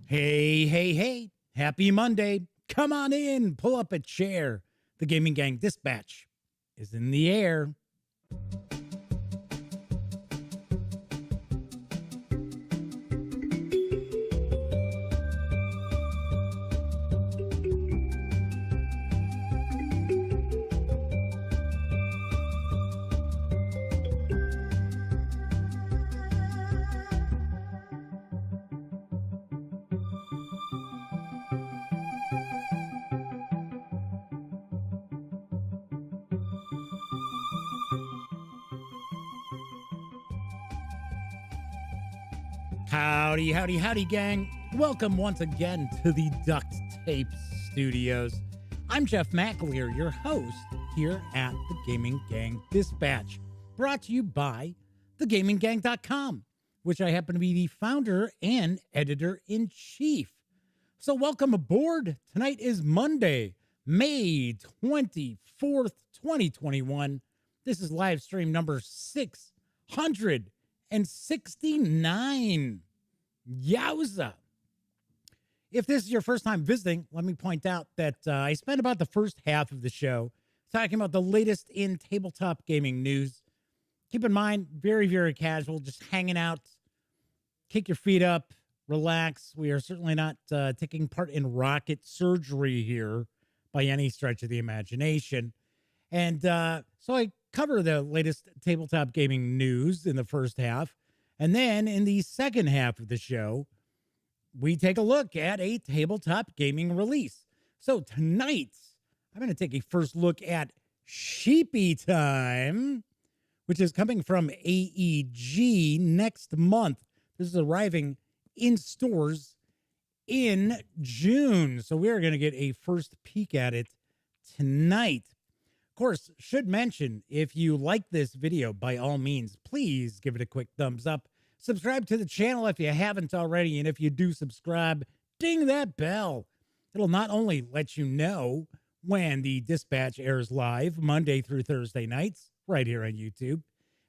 Hey, hey, hey. Happy Monday. Come on in, pull up a chair. The Gaming Gang Dispatch is in the air. Howdy, howdy, howdy, gang. Welcome once again to the Duct Tape Studios. I'm Jeff McAleer, your host here at the Gaming Gang Dispatch, brought to you by thegaminggang.com, which I happen to be the founder and editor-in-chief. So welcome aboard. Tonight is Monday, May 24th, 2021. This is live stream number 669. Yowza. If this is your first time visiting, let me point out that I spent about the first half of the show talking about the latest in tabletop gaming news. Keep in mind, very, very casual, just hanging out, kick your feet up, relax. We are certainly not taking part in rocket surgery here by any stretch of the imagination. And so I cover the latest tabletop gaming news in the first half. And then in the second half of the show, we take a look at a tabletop gaming release. So tonight, I'm going to take a first look at Sheepy Time, which is coming from AEG next month. This is arriving in stores in June. So we're going to get a first peek at it tonight. Of course, should mention, if you like this video, by all means, please give it a quick thumbs up. Subscribe to the channel if you haven't already. And if you do subscribe, ding that bell. It'll not only let you know when the Dispatch airs live Monday through Thursday nights right here on YouTube.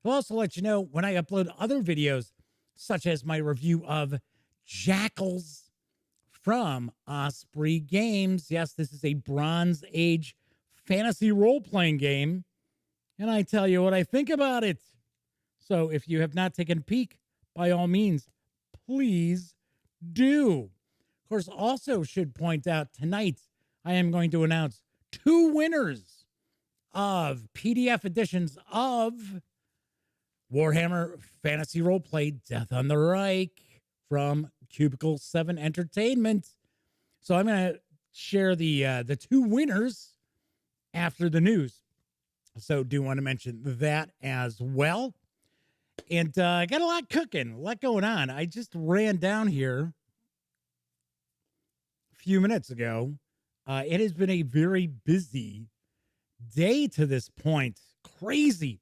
It'll also let you know when I upload other videos, such as my review of Jackals from Osprey Games. Yes, this is a Bronze Age fantasy role-playing game, and I tell you what I think about it. So if you have not taken a peek, by all means, please do. Of course, also should point out tonight, I am going to announce 2 winners of PDF editions of Warhammer Fantasy Roleplay Death on the Reich from Cubicle 7 Entertainment. So I'm going to share the 2 winners after the news. So do want to mention that as well. And I got a lot cooking, a lot going on. I just ran down here a few minutes ago. It has been a very busy day to this point. Crazy.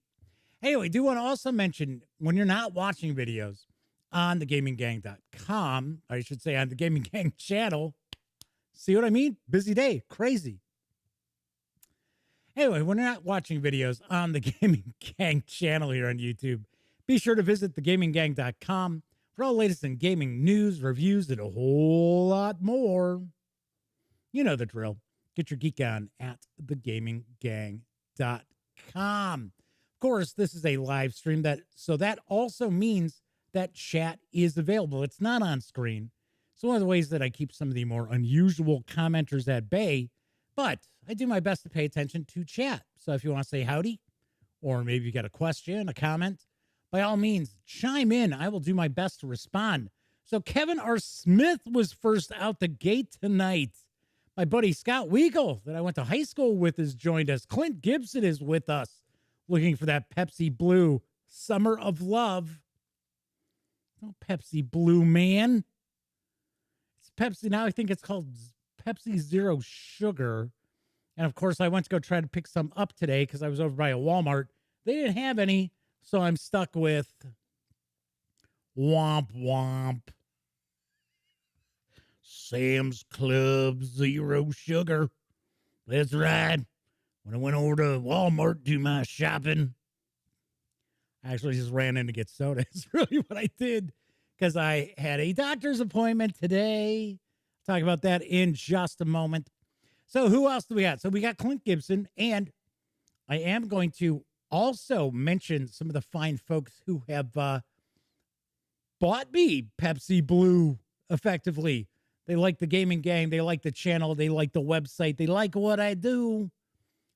Anyway, do want to also mention, when you're not watching videos on thegaminggang.com, I should say on the Gaming Gang channel, see what I mean? Busy day, crazy. Anyway, when you're not watching videos on the Gaming Gang channel here on YouTube, be sure to visit thegaminggang.com for all the latest in gaming news, reviews, and a whole lot more. You know the drill. Get your geek on at thegaminggang.com. Of course, this is a live stream, so that also means that chat is available. It's not on screen. It's one of the ways that I keep some of the more unusual commenters at bay, but I do my best to pay attention to chat. So if you want to say howdy, or maybe you got a question, a comment, by all means, chime in. I will do my best to respond. So Kevin R. Smith was first out the gate tonight. My buddy Scott Weigel, that I went to high school with, has joined us. Clint Gibson is with us, looking for that Pepsi Blue Summer of Love. Oh, Pepsi Blue, man. It's Pepsi now. I think it's called Pepsi Zero Sugar. And of course, I went to go try to pick some up today because I was over by a Walmart. They didn't have any, so I'm stuck with Womp Womp. Sam's Club Zero Sugar. That's right. When I went over to Walmart to do my shopping, I actually just ran in to get soda. It's really what I did. because I had a doctor's appointment today. Talk about that in just a moment. So who else do we got? So we got Clint Gibson, and I am going to also mention some of the fine folks who have bought me Pepsi Blue effectively. They like the gaming gang. They like the channel. They like the website. They like what I do.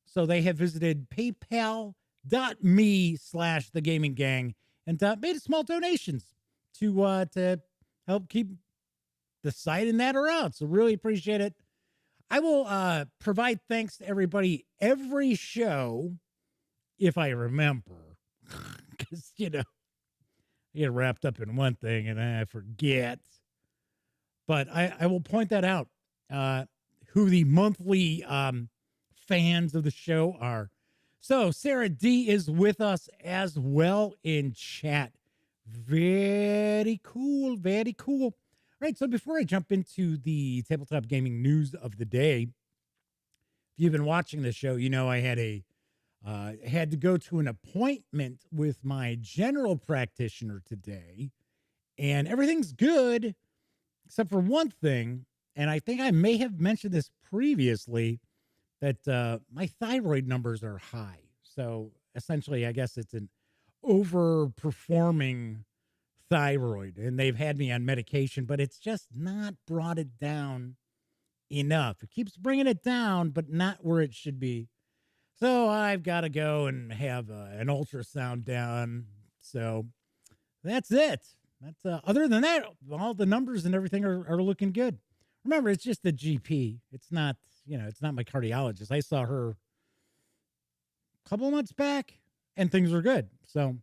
So they have visited paypal.me/the gaming gang and made small donations to help keep the site and that around. So really appreciate it. I will provide thanks to everybody every show if I remember, because, I get wrapped up in one thing and I forget. But I will point that out, who the monthly fans of the show are. So Sarah D is with us as well in chat. Very cool. Very cool. All right. So before I jump into the tabletop gaming news of the day, if you've been watching the show, I had to go to an appointment with my general practitioner today, and everything's good except for one thing. And I think I may have mentioned this previously, that my thyroid numbers are high. So essentially, I guess it's an overperforming thyroid, and they've had me on medication, but it's just not brought it down enough. It keeps bringing it down, but not where it should be. So I've got to go and have an ultrasound done. So that's it. That's other than that, all the numbers and everything are looking good. Remember, it's just the GP. It's not, it's not my cardiologist. I saw her a couple of months back and things were good. So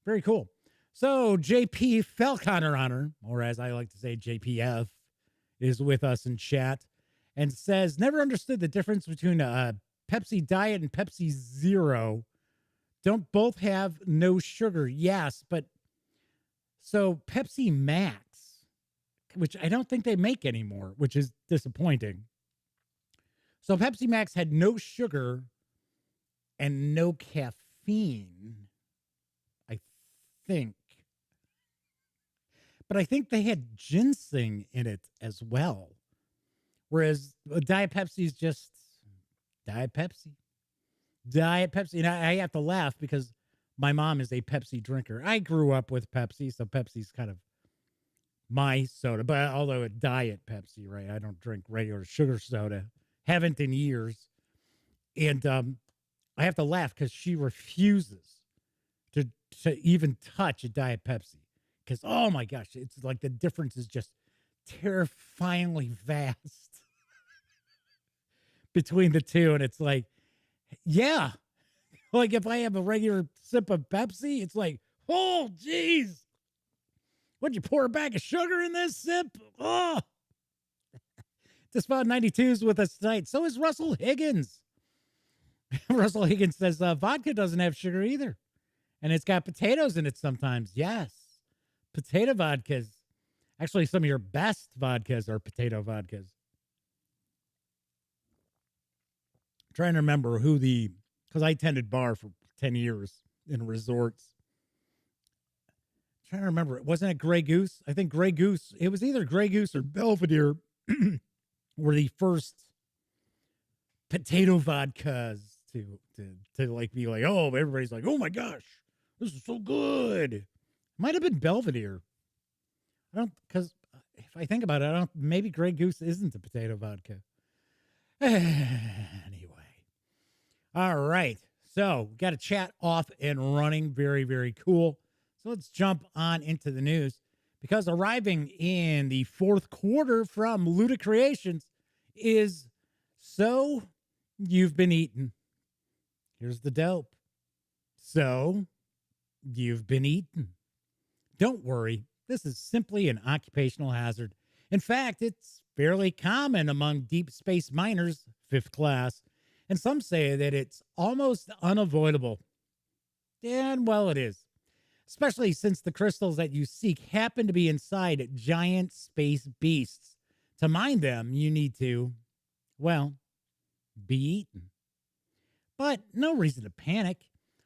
very cool. So JP Falconer Honor, or as I like to say, JPF, is with us in chat and says, never understood the difference between Pepsi Diet and Pepsi Zero. Don't both have no sugar? Yes, but so Pepsi Max, which I don't think they make anymore, which is disappointing. So Pepsi Max had no sugar and no caffeine, I think. But I think they had ginseng in it as well. Whereas Diet Pepsi is just Diet Pepsi. Diet Pepsi. And I have to laugh because my mom is a Pepsi drinker. I grew up with Pepsi, so Pepsi's kind of my soda. But although a Diet Pepsi, right? I don't drink regular sugar soda. Haven't in years. And I have to laugh because she refuses to even touch a Diet Pepsi. Because, oh my gosh, it's like the difference is just terrifyingly vast between the two. And it's like, yeah, like if I have a regular sip of Pepsi, it's like, oh, geez, what'd you pour a bag of sugar in this sip? Oh, Despot 92 is with us tonight. So is Russell Higgins. Russell Higgins says vodka doesn't have sugar either. And it's got potatoes in it sometimes. Yes. Potato vodkas. Actually, some of your best vodkas are potato vodkas. I'm trying to remember because I tended bar for 10 years in resorts. I'm trying to remember. Wasn't it Grey Goose? I think Grey Goose, it was either Grey Goose or Belvedere were the first potato vodkas to like be like, oh, everybody's like, oh my gosh, this is so good. Might have been Belvedere. Because if I think about it, maybe Grey Goose isn't a potato vodka. Anyway. All right. So we got a chat off and running. Very, very cool. So let's jump on into the news, because arriving in the fourth quarter from LudiCreations is So You've Been Eaten. Here's the dope. So you've been eaten. Don't worry. This is simply an occupational hazard. In fact, it's fairly common among deep space miners, 5th class, and some say that it's almost unavoidable. And well, it is. Especially since the crystals that you seek happen to be inside giant space beasts. To mine them, you need to, well, be eaten. But no reason to panic.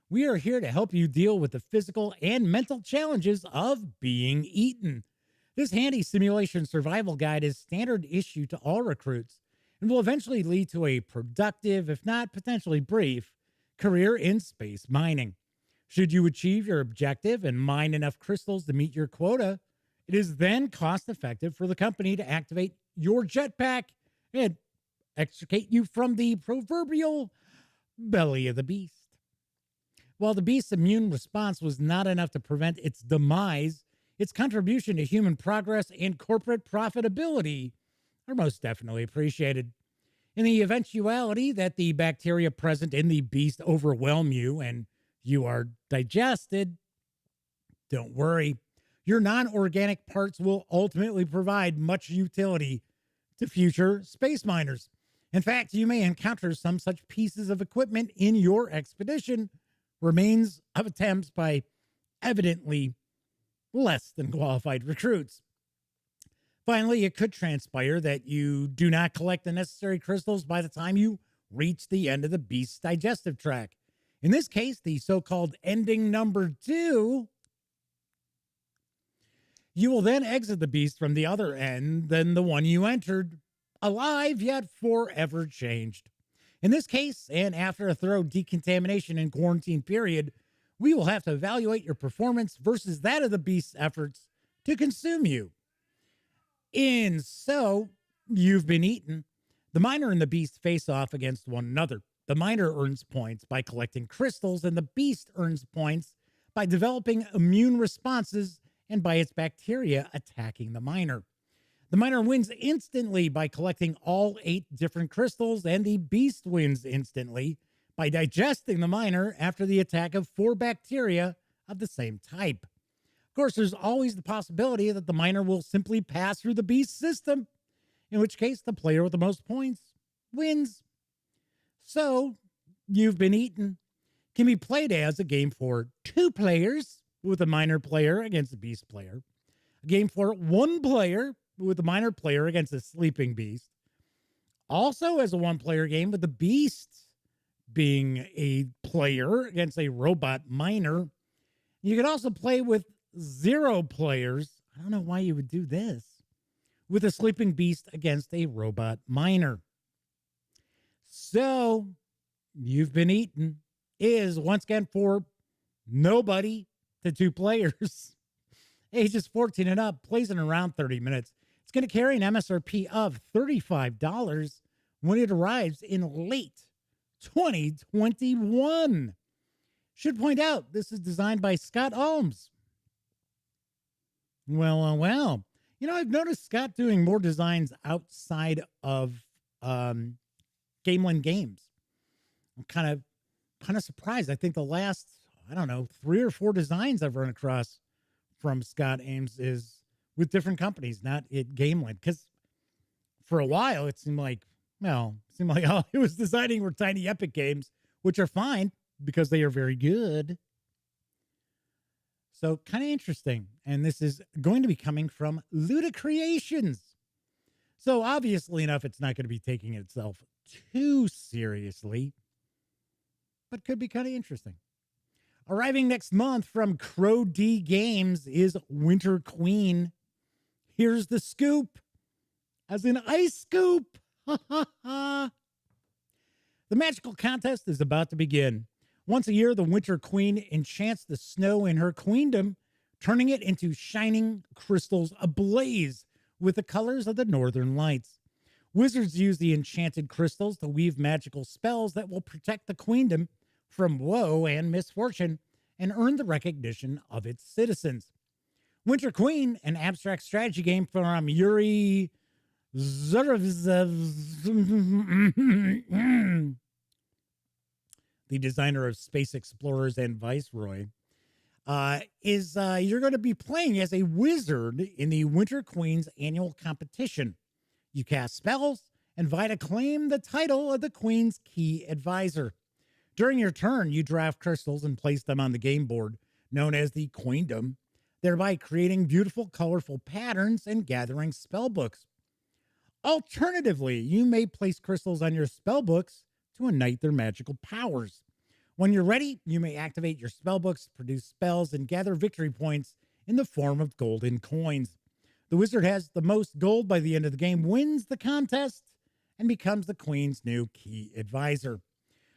We are here to help you deal with the physical and mental challenges of being eaten. This handy simulation survival guide is standard issue to all recruits and will eventually lead to a productive, if not potentially brief, career in space mining. Should you achieve your objective and mine enough crystals to meet your quota, it is then cost effective for the company to activate your jetpack and extricate you from the proverbial belly of the beast. While the beast's immune response was not enough to prevent its demise, its contribution to human progress and corporate profitability are most definitely appreciated. In the eventuality that the bacteria present in the beast overwhelm you and you are digested, don't worry. Your non-organic parts will ultimately provide much utility to future space miners. In fact, you may encounter some such pieces of equipment in your expedition, remains of attempts by evidently less than qualified recruits. Finally, it could transpire that you do not collect the necessary crystals by the time you reach the end of the beast's digestive tract. In this case, the so-called ending number 2, you will then exit the beast from the other end than the one you entered, alive yet forever changed. In this case, and after a thorough decontamination and quarantine period, we will have to evaluate your performance versus that of the beast's efforts to consume you. In so, you've been eaten. The miner and the beast face off against one another. The miner earns points by collecting crystals, and the beast earns points by developing immune responses and by its bacteria attacking the miner. The miner wins instantly by collecting all 8 different crystals, and the beast wins instantly by digesting the miner after the attack of 4 bacteria of the same type. Of course, there's always the possibility that the miner will simply pass through the beast system, in which case the player with the most points wins. So, You've Been Eaten can be played as a game for 2 players with a miner player against a beast player, a game for 1 player with a miner player against a sleeping beast, also as a 1-player game with the beast being a player against a robot miner. You can also play with 0 players. I don't know why you would do this. With a sleeping beast against a robot miner. So, You've Been Eaten is once again for nobody to 2 players. Ages 14 and up, plays in around 30 minutes. It's going to carry an MSRP of $35 when it arrives in late 2021. Should point out, this is designed by Scott Holmes. Well. You know, I've noticed Scott doing more designs outside of Gameland Games. I'm kind of surprised. I think the last, 3 or 4 designs I've run across from Scott Ames is with different companies, not at Gameland. Because for a while, it seemed like all he was designing were Tiny Epic games, which are fine because they are very good. So kind of interesting. And this is going to be coming from LudiCreations. So obviously enough, it's not going to be taking itself too seriously, but could be kind of interesting. Arriving next month from Crow D Games is Winter Queen. Here's the scoop, as in ice scoop. The magical contest is about to begin. Once a year, the Winter Queen enchants the snow in her queendom, turning it into shining crystals ablaze with the colors of the northern lights. Wizards use the enchanted crystals to weave magical spells that will protect the queendom from woe and misfortune and earn the recognition of its citizens. Winter Queen, an abstract strategy game from Yuri Zurzev, the designer of Space Explorers and Viceroy, you're going to be playing as a wizard in the Winter Queen's annual competition. You cast spells and vie to claim the title of the Queen's key advisor. During your turn, you draft crystals and place them on the game board, known as the Queendom, thereby creating beautiful, colorful patterns and gathering spell books. Alternatively, you may place crystals on your spell books to ignite their magical powers. When you're ready, you may activate your spell books, produce spells, and gather victory points in the form of golden coins. The wizard has the most gold by the end of the game, wins the contest, and becomes the queen's new key advisor.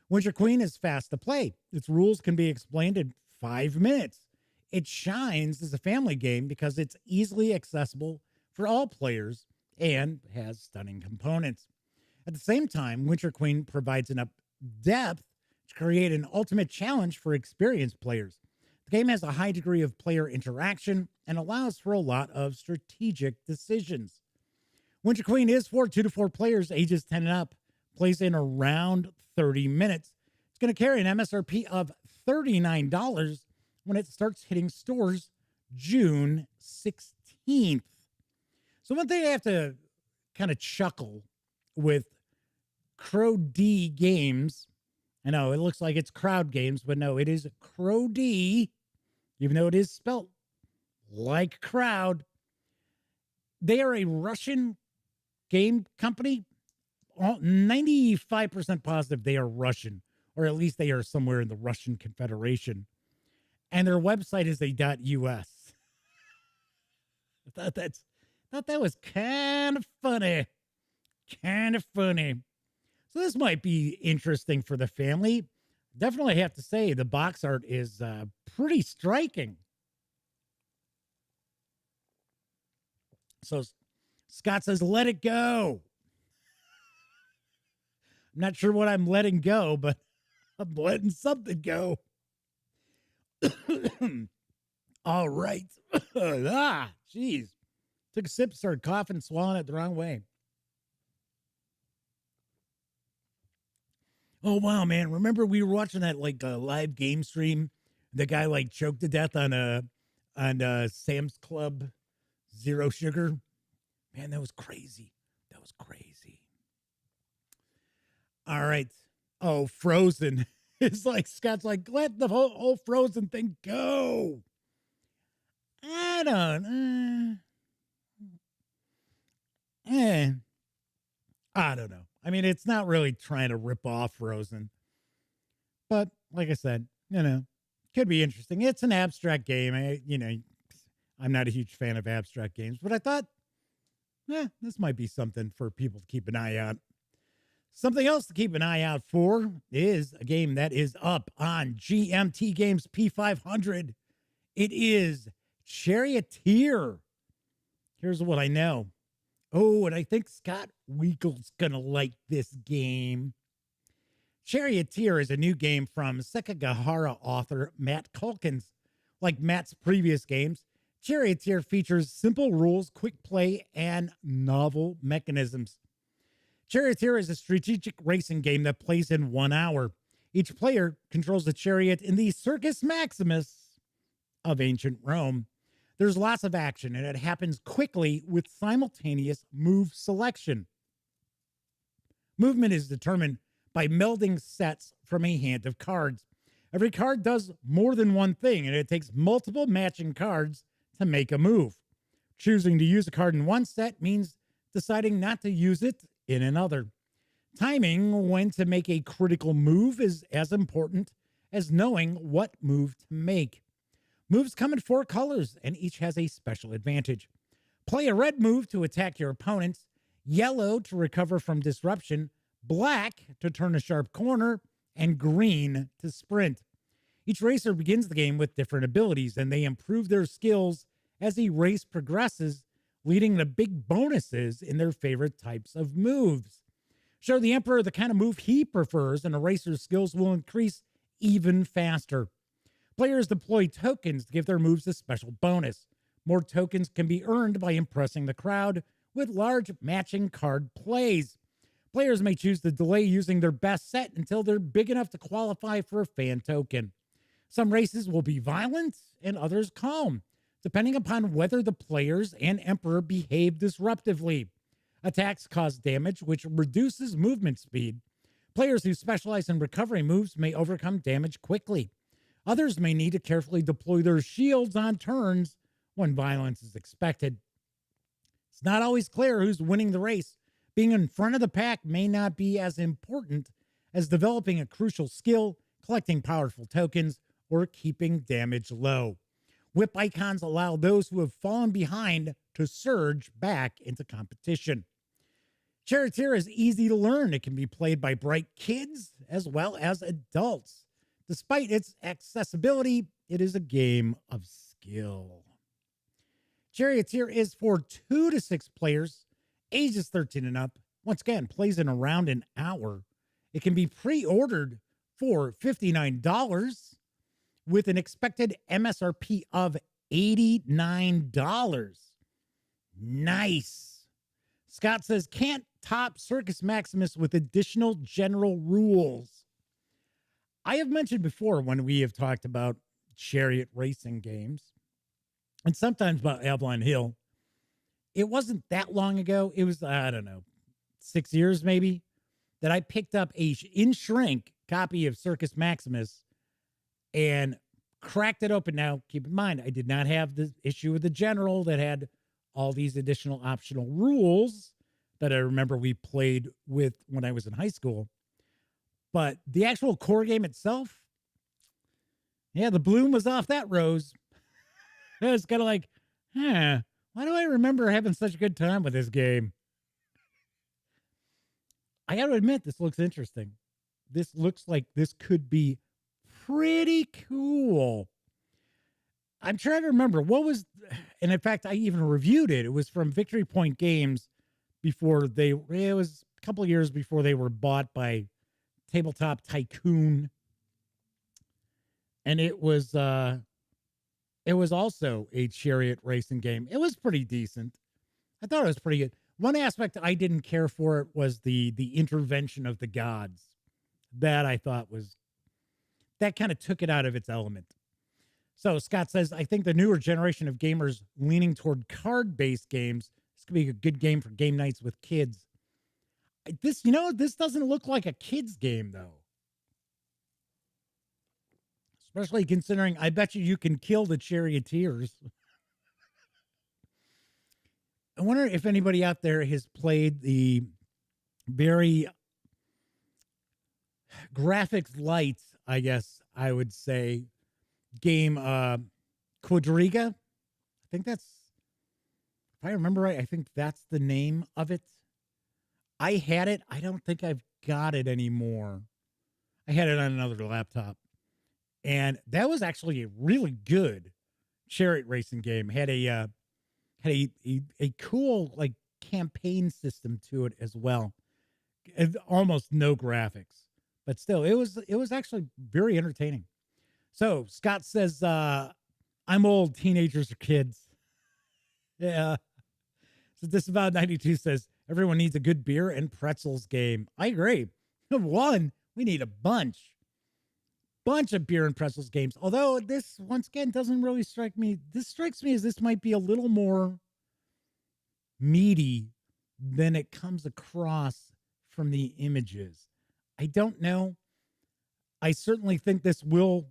Winter Queen is fast to play. Its rules can be explained in 5 minutes. It shines as a family game because it's easily accessible for all players and has stunning components. At the same time, Winter Queen provides enough depth to create an ultimate challenge for experienced players. The game has a high degree of player interaction and allows for a lot of strategic decisions. Winter Queen is for 2 to 4 players, ages 10 and up, plays in around 30 minutes. It's going to carry an MSRP of $39 when it starts hitting stores June 16th. So one thing I have to kind of chuckle with Crow D Games, I know it looks like it's Crowd Games, but no, it is Crow D, even though it is spelt like crowd. They are a Russian game company. 95% positive they are Russian, or at least they are somewhere in the Russian Confederation. And their website is a .us. I thought that was kind of funny. Kind of funny. So this might be interesting for the family. Definitely have to say the box art is pretty striking. So Scott says, let it go. I'm not sure what I'm letting go, but I'm letting something go. All right. Jeez. Took a sip, started coughing, swallowing it the wrong way. Oh, wow, man. Remember we were watching that live game stream? The guy choked to death on Sam's Club Zero Sugar. Man, that was crazy. That was crazy. All right. Oh, Frozen. It's Scott's let the whole Frozen thing go. I don't know. I mean, it's not really trying to rip off Frozen. But like I said, could be interesting. It's an abstract game. I'm not a huge fan of abstract games, but I thought, this might be something for people to keep an eye out. Something else to keep an eye out for is a game that is up on GMT Games P500. It is Charioteer. Here's what I know. Oh, and I think Scott Weekle's going to like this game. Charioteer is a new game from Sekigahara author Matt Calkins. Like Matt's previous games, Charioteer features simple rules, quick play, and novel mechanisms. Charioteer is a strategic racing game that plays in 1 hour. Each player controls a chariot in the Circus Maximus of ancient Rome. There's lots of action, and it happens quickly with simultaneous move selection. Movement is determined by melding sets from a hand of cards. Every card does more than one thing, and it takes multiple matching cards to make a move. Choosing to use a card in one set means deciding not to use it in another. Timing when to make a critical move is as important as knowing what move to make. Moves come in 4 colors, and each has a special advantage. Play a red move to attack your opponents, yellow to recover from disruption, black to turn a sharp corner, and green to sprint. Each racer begins the game with different abilities, and they improve their skills as the race progresses, leading to big bonuses in their favorite types of moves. Show the Emperor the kind of move he prefers, and a racer's skills will increase even faster. Players deploy tokens to give their moves a special bonus. More tokens can be earned by impressing the crowd with large matching card plays. Players may choose to delay using their best set until they're big enough to qualify for a fan token. Some races will be violent and others calm, depending upon whether the players and Emperor behave disruptively. Attacks cause damage, which reduces movement speed. Players who specialize in recovery moves may overcome damage quickly. Others may need to carefully deploy their shields on turns when violence is expected. It's not always clear who's winning the race. Being in front of the pack may not be as important as developing a crucial skill, collecting powerful tokens, or keeping damage low. Whip icons allow those who have fallen behind to surge back into competition. Charioteer is easy to learn. It can be played by bright kids as well as adults. Despite its accessibility, it is a game of skill. Charioteer is for 2 to 6 players, ages 13 and up. Once again, plays in around an hour. It can be pre-ordered for $59 with an expected MSRP of $89. Nice. Scott says, can't top Circus Maximus with additional general rules. I have mentioned before when we have talked about chariot racing games, and sometimes about Avalon Hill, it wasn't that long ago. It was, I don't know, 6 years maybe, that I picked up a in shrink copy of Circus Maximus and cracked it open. Now, keep in mind, I did not have the issue with the general that had all these additional optional rules that I remember we played with when I was in high school. But the actual core game itself, yeah, the bloom was off that rose. It was kind of like, why do I remember having such a good time with this game? I got to admit, this looks interesting. This looks like this could be pretty cool. I'm trying to remember what was, and in fact, I even reviewed it. It was from Victory Point Games before it was a couple of years before they were bought by Tabletop Tycoon. And it was also a chariot racing game. It was pretty decent. I thought it was pretty good. One aspect I didn't care for it was the intervention of the gods. That I thought that kind of took it out of its element. So Scott says, I think the newer generation of gamers leaning toward card-based games, this could be a good game for game nights with kids. This doesn't look like a kid's game, though. Especially considering, I bet you can kill the charioteers. I wonder if anybody out there has played the very graphics light, I guess I would say, game Quadriga. I think that's, if I remember right, I think that's the name of it. I had it. I don't think I've got it anymore. I had it on another laptop. And that was actually a really good chariot racing game. Had a cool like campaign system to it as well. Almost no graphics, but still, it was actually very entertaining. So Scott says, I'm old, teenagers are kids. Yeah. So this about 92 says, everyone needs a good beer and pretzels game. I agree. One, we need a bunch of beer and pretzels games. Although this, once again, doesn't really strike me. This strikes me as this might be a little more meaty than it comes across from the images. I don't know. I certainly think this will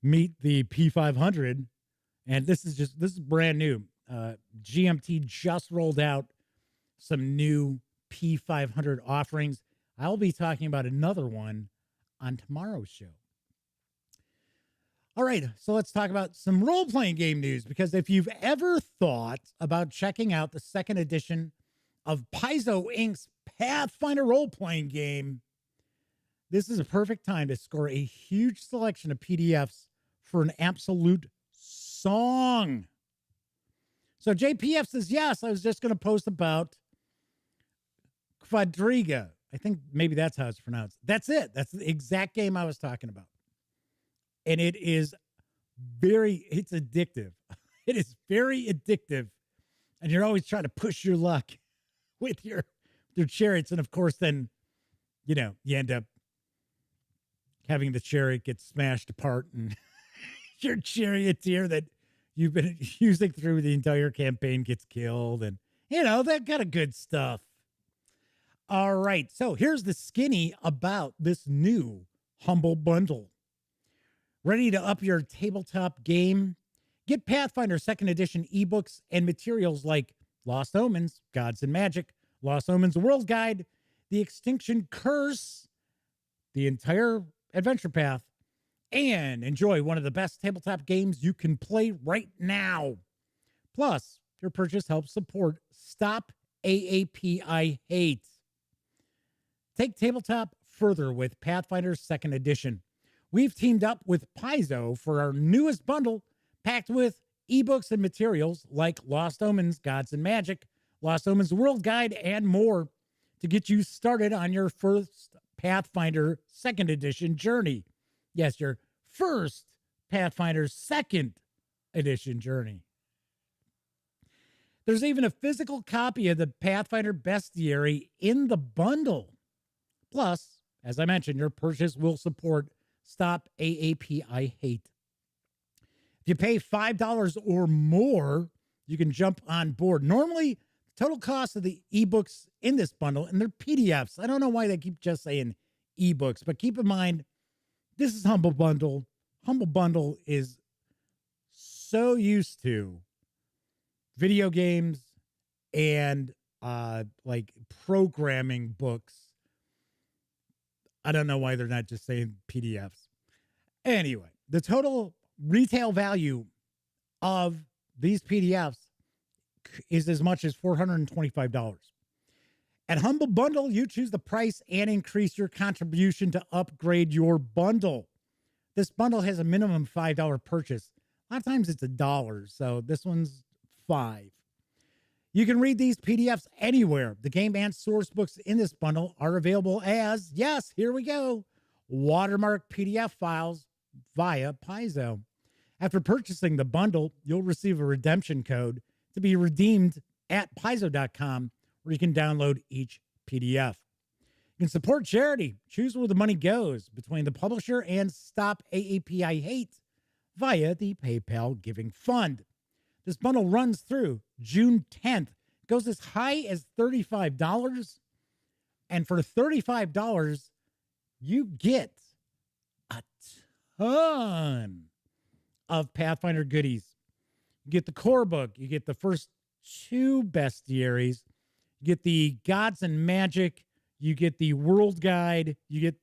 meet the P500. And this is brand new. GMT just rolled out some new P500 offerings. I'll be talking about another one on tomorrow's show. All right, so let's talk about some role-playing game news, because if you've ever thought about checking out the second edition of Paizo Inc.'s Pathfinder role-playing game, this is a perfect time to score a huge selection of PDFs for an absolute song. So JPF says, yes, I was just going to post about Quadriga. I think maybe that's how it's pronounced. That's it. That's the exact game I was talking about. And it is it's addictive. It is very addictive. And you're always trying to push your luck with your chariots. And of course, then, you end up having the chariot get smashed apart and your charioteer that you've been using through the entire campaign gets killed. And, that kind of good stuff. All right. So here's the skinny about this new Humble Bundle. Ready to up your tabletop game? Get Pathfinder 2nd Edition ebooks and materials like Lost Omens, Gods and Magic, Lost Omens World Guide, The Extinction Curse, the entire adventure path, and enjoy one of the best tabletop games you can play right now. Plus, your purchase helps support Stop AAP I Hate. Take tabletop further with Pathfinder 2nd Edition. We've teamed up with Paizo for our newest bundle, packed with ebooks and materials like Lost Omens, Gods and Magic, Lost Omens World Guide, and more to get you started on your first Pathfinder 2nd Edition journey. Yes, your first Pathfinder 2nd Edition journey. There's even a physical copy of the Pathfinder Bestiary in the bundle. Plus, as I mentioned, your purchase will support Stop AAP I Hate. If you pay $5 or more, you can jump on board. Normally, the total cost of the ebooks in this bundle, and they're PDFs. I don't know why they keep just saying ebooks, but keep in mind, this is Humble Bundle. Humble Bundle is so used to video games and like programming books. I don't know why they're not just saying PDFs. Anyway, the total retail value of these PDFs is as much as $425. At Humble Bundle, you choose the price and increase your contribution to upgrade your bundle. This bundle has a minimum $5 purchase. A lot of times it's $1, so this one's $5. You can read these PDFs anywhere. The game and source books in this bundle are available as, yes, here we go, watermark PDF files via Paizo. After purchasing the bundle, you'll receive a redemption code to be redeemed at Paizo.com, where you can download each PDF. You can support charity. Choose where the money goes between the publisher and Stop AAP I Hate via the PayPal Giving Fund. This bundle runs through June 10th. Goes as high as $35. And for $35, you get a ton of Pathfinder goodies. You get the core book. You get the first 2 bestiaries. You get the Gods and Magic. You get the World Guide. You get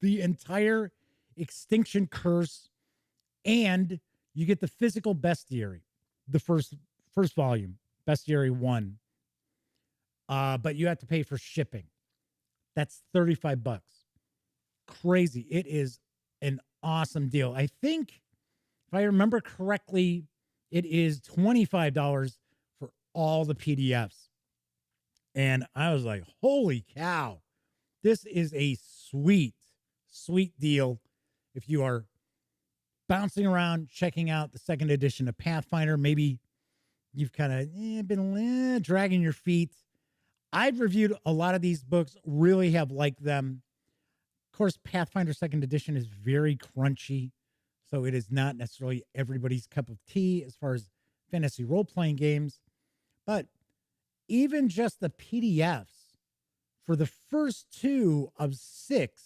the entire Extinction Curse. And you get the physical bestiary. The first volume, Bestiary 1. But you have to pay for shipping. That's $35. Crazy. It is an awesome deal. I think, if I remember correctly, it is $25 for all the PDFs. And I was like, holy cow. This is a sweet, sweet deal. If you are bouncing around, checking out the 2nd edition of Pathfinder, maybe you've kind of been dragging your feet. I've reviewed a lot of these books, really have liked them. Of course, Pathfinder 2nd edition is very crunchy, so it is not necessarily everybody's cup of tea as far as fantasy role-playing games. But even just the PDFs for the first 2 of 6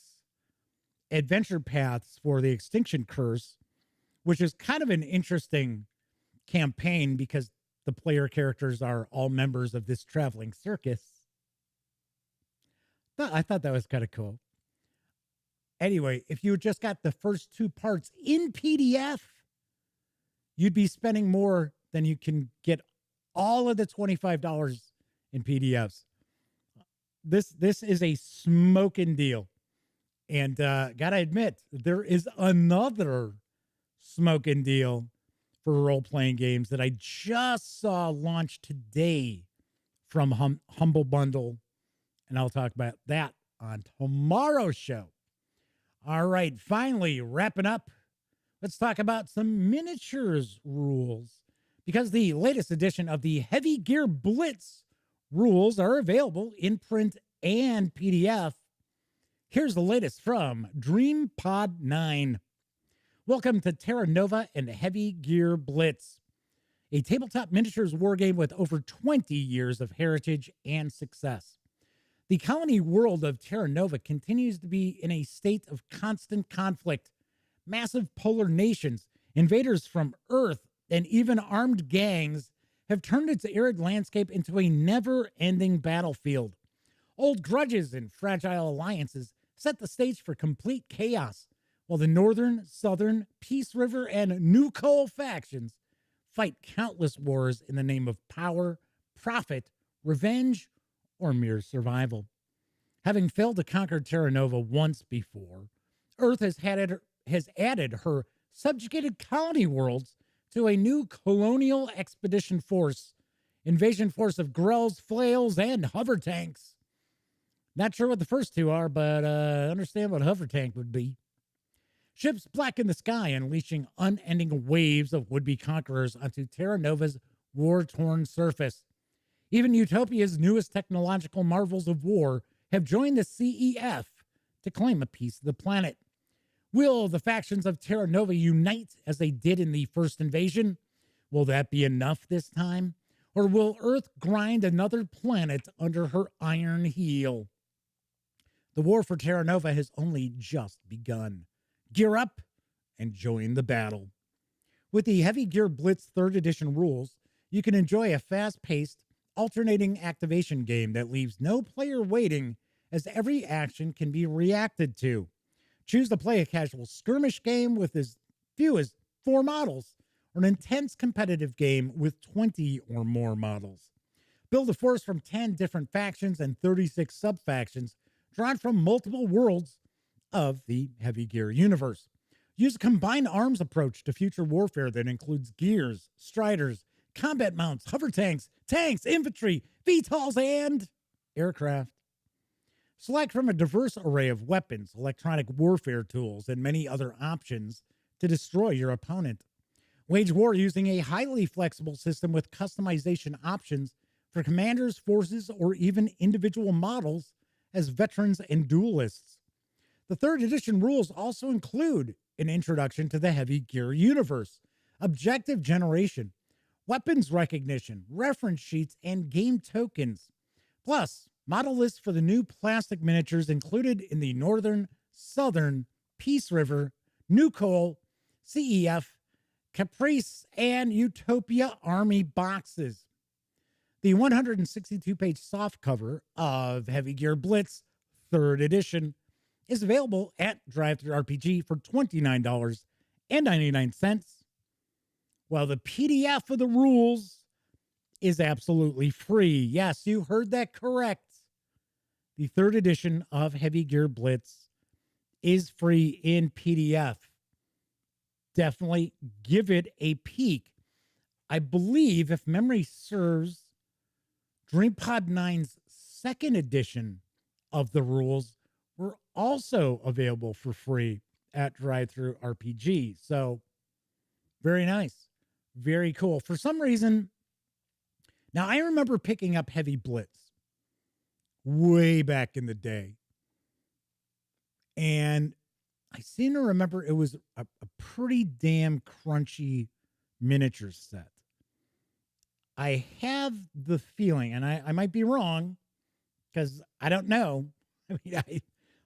adventure paths for the Extinction Curse, which is kind of an interesting campaign because the player characters are all members of this traveling circus. But I thought that was kind of cool. Anyway, if you just got the first 2 parts in PDF, you'd be spending more than you can get all of the $25 in PDFs. This is a smoking deal. And gotta admit, there is another smoking deal for role-playing games that I just saw launch today from Humble Bundle. And I'll talk about that on tomorrow's show. All right, finally, wrapping up, let's talk about some miniatures rules. Because the latest edition of the Heavy Gear Blitz rules are available in print and PDF. Here's the latest from DreamPod 9. Welcome to Terra Nova and Heavy Gear Blitz, a tabletop miniatures wargame with over 20 years of heritage and success. The colony world of Terra Nova continues to be in a state of constant conflict. Massive polar nations, invaders from Earth, and even armed gangs have turned its arid landscape into a never-ending battlefield. Old grudges and fragile alliances set the stage for complete chaos, while the Northern, Southern, Peace River, and New Coal factions fight countless wars in the name of power, profit, revenge, or mere survival. Having failed to conquer Terra Nova once before, Earth has added her subjugated colony worlds to a new colonial expedition force, invasion force of Grells, flails, and hover tanks. Not sure what the first two are, but understand what hover tank would be. Ships blacken the sky, unleashing unending waves of would-be conquerors onto Terra Nova's war-torn surface. Even Utopia's newest technological marvels of war have joined the CEF to claim a piece of the planet. Will the factions of Terra Nova unite as they did in the first invasion? Will that be enough this time? Or will Earth grind another planet under her iron heel? The war for Terra Nova has only just begun. Gear up and join the battle. With the Heavy Gear Blitz 3rd Edition rules, you can enjoy a fast-paced, alternating activation game that leaves no player waiting, as every action can be reacted to. Choose to play a casual skirmish game with as few as 4 models, or an intense competitive game with 20 or more models. Build a force from 10 different factions and 36 sub-factions drawn from multiple worlds of the Heavy Gear universe. Use a combined arms approach to future warfare that includes gears, striders, combat mounts, hover tanks, infantry, VTOLs, and aircraft. Select from a diverse array of weapons, electronic warfare tools, and many other options to destroy your opponent. Wage war using a highly flexible system with customization options for commanders, forces, or even individual models as veterans and duelists. The 3rd edition rules also include an introduction to the Heavy Gear universe, objective generation, weapons recognition, reference sheets, and game tokens. Plus, model lists for the new plastic miniatures included in the Northern, Southern, Peace River, New Coal, CEF, Caprice, and Utopia Army boxes. The 162-page softcover of Heavy Gear Blitz 3rd Edition is available at DriveThruRPG for $29.99, while the PDF of the rules is absolutely free. Yes, you heard that correct. The 3rd edition of Heavy Gear Blitz is free in PDF. Definitely give it a peek. I believe, if memory serves, DreamPod 9's 2nd edition of the rules were also available for free at DriveThruRPG. So, very nice. Very cool. For some reason, now I remember picking up Heavy Blitz way back in the day. And I seem to remember it was a pretty damn crunchy miniature set. I have the feeling, and I might be wrong, because I don't know. I mean,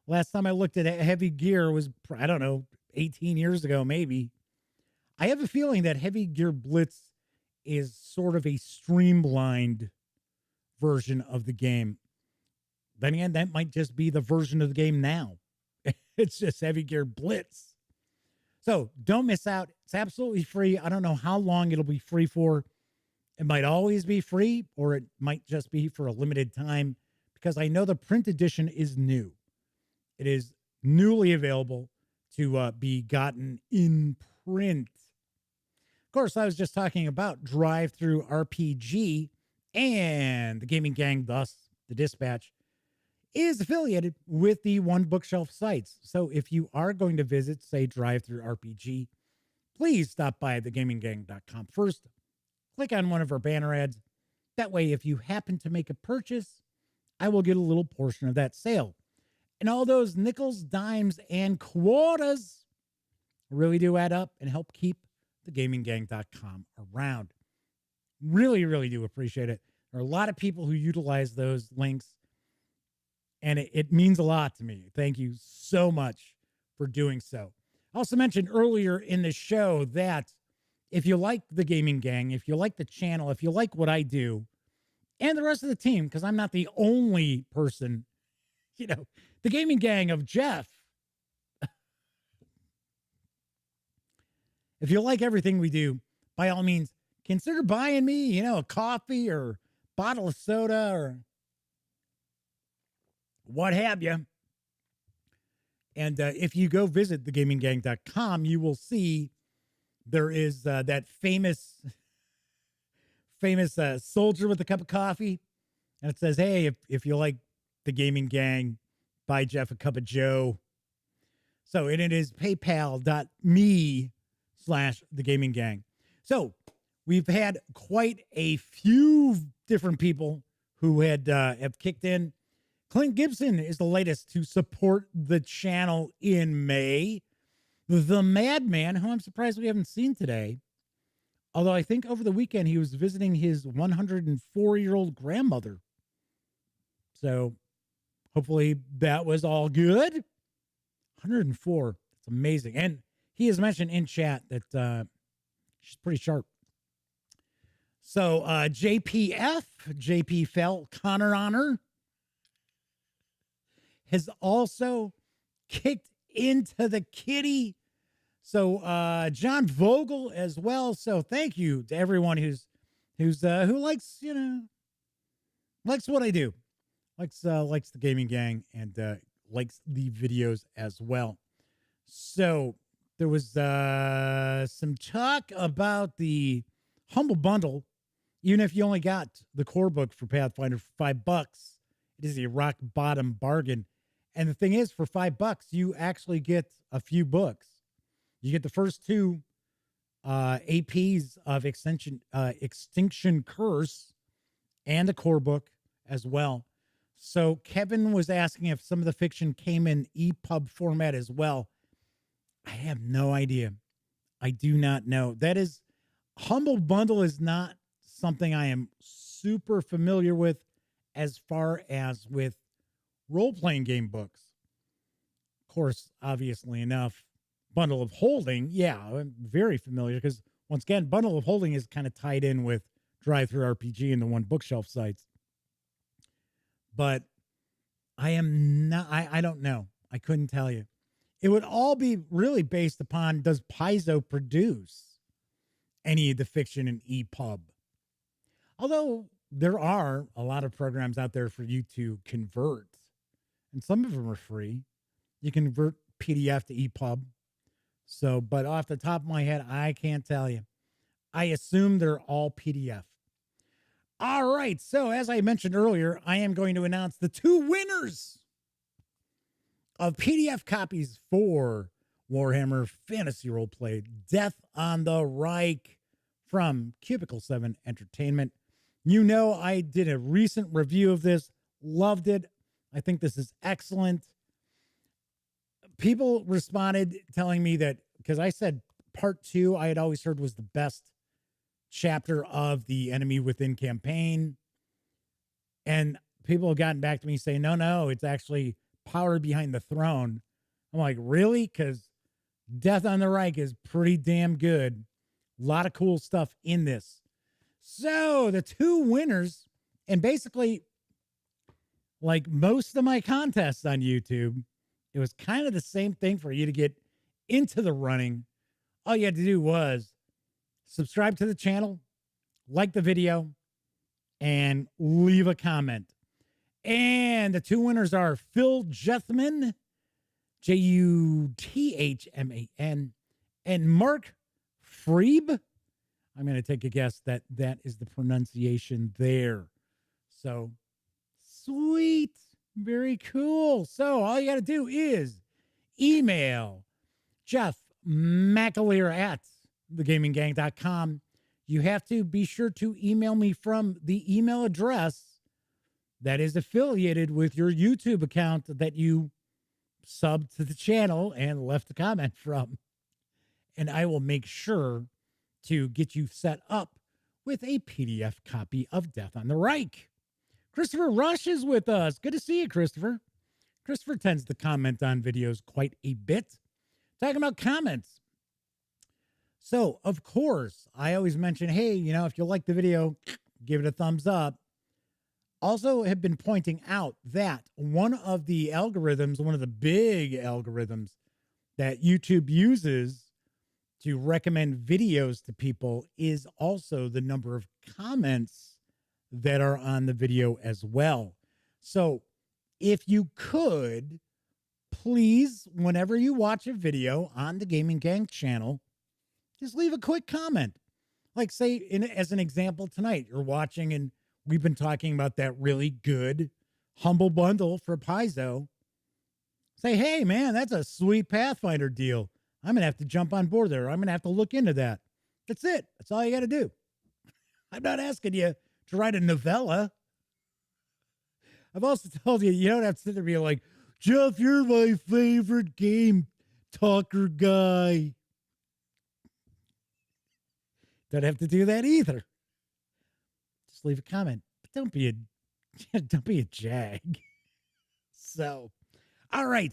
last time I looked at Heavy Gear was, I don't know, 18 years ago, maybe. I have a feeling that Heavy Gear Blitz is sort of a streamlined version of the game. Then again, that might just be the version of the game now. It's just Heavy Gear Blitz. So don't miss out. It's absolutely free. I don't know how long it'll be free for. It might always be free, or it might just be for a limited time, because I know the print edition is new. It is newly available to be gotten in print. Of course, I was just talking about DriveThruRPG, and the gaming gang, thus the Dispatch, is affiliated with the One Bookshelf sites. So if you are going to visit, say, DriveThruRPG, please stop by thegaminggang.com first. Click on one of our banner ads. That way, if you happen to make a purchase, I will get a little portion of that sale. And all those nickels, dimes, and quarters really do add up and help keep thegaminggang.com around. Really, really do appreciate it. There are a lot of people who utilize those links, and it means a lot to me. Thank you so much for doing so. I also mentioned earlier in the show that if you like the Gaming Gang, if you like the channel, if you like what I do, and the rest of the team, because I'm not the only person, the Gaming Gang of Jeff, If you like everything we do, by all means, consider buying me, a coffee or bottle of soda or what have you. And if you go visit thegaminggang.com, you will see there is that famous soldier with a cup of coffee. And it says, hey, if you like the Gaming Gang, buy Jeff a cup of Joe. So, and it is paypal.me/the Gaming Gang. So we've had quite a few different people who have kicked in. Clint Gibson is the latest to support the channel in May. The Madman, who I'm surprised we haven't seen today, although I think over the weekend he was visiting his 104-year-old grandmother. So hopefully that was all good. 104. It's amazing. And he has mentioned in chat that she's pretty sharp. So JP Fell, Connor Honor, has also kicked into the kitty. So John Vogel as well. So thank you to everyone who likes, likes what I do. Likes the Gaming Gang and likes the videos as well. So there was some talk about the Humble Bundle. Even if you only got the core book for Pathfinder for $5, it is a rock bottom bargain. And the thing is, for $5, you actually get a few books. You get the first two APs of Extinction Curse and a core book as well. So Kevin was asking if some of the fiction came in EPUB format as well. I have no idea. I do not know. That is, Humble Bundle is not something I am super familiar with as far as with role-playing game books. Of course, obviously enough, Bundle of Holding, yeah, I'm very familiar because, once again, Bundle of Holding is kind of tied in with Drive-Thru RPG and the One Bookshelf sites. But I am not, I don't know. I couldn't tell you. It would all be really based upon, does Paizo produce any of the fiction in EPUB? Although there are a lot of programs out there for you to convert, and some of them are free. You can convert PDF to EPUB. So, but off the top of my head, I can't tell you. I assume they're all PDF. All right. So, as I mentioned earlier, I am going to announce the two winners of PDF copies for Warhammer Fantasy Roleplay Death on the Reich from Cubicle 7 Entertainment. You know, I did a recent review of this, loved it. I think this is excellent. People responded telling me that, because I said part 2, I had always heard was the best chapter of the Enemy Within campaign. And people have gotten back to me saying, no, it's actually Power Behind the Throne. I'm like, really? Because Death on the Reich is pretty damn good. A lot of cool stuff in this. So the two winners, and basically, like most of my contests on YouTube, it was kind of the same thing for you to get into the running. All you had to do was subscribe to the channel, like the video, and leave a comment. And the two winners are Phil Jethman, Juthman, and Mark Freeb. I'm going to take a guess that that is the pronunciation there. So, sweet. Very cool. So, all you got to do is email Jeff McAleer at thegaminggang.com. You have to be sure to email me from the email address that is affiliated with your YouTube account that you subbed to the channel and left a comment from. And I will make sure to get you set up with a PDF copy of Death on the Reich. Christopher Rush is with us. Good to see you, Christopher. Christopher tends to comment on videos quite a bit. Talking about comments. So, of course, I always mention, hey, if you like the video, give it a thumbs up. Also have been pointing out that one of the algorithms, one of the big algorithms that YouTube uses to recommend videos to people is also the number of comments that are on the video as well. So if you could, please, whenever you watch a video on the Gaming Gang channel, just leave a quick comment. Like, say, as an example, tonight, you're watching and we've been talking about that really good Humble Bundle for Paizo. Say, hey, man, that's a sweet Pathfinder deal. I'm going to have to jump on board there. I'm going to have to look into that. That's it. That's all you got to do. I'm not asking you to write a novella. I've also told you, you don't have to sit there and be like, Jeff, you're my favorite game talker guy. Don't have to do that either. Just leave a comment, but don't be a jag. So, all right.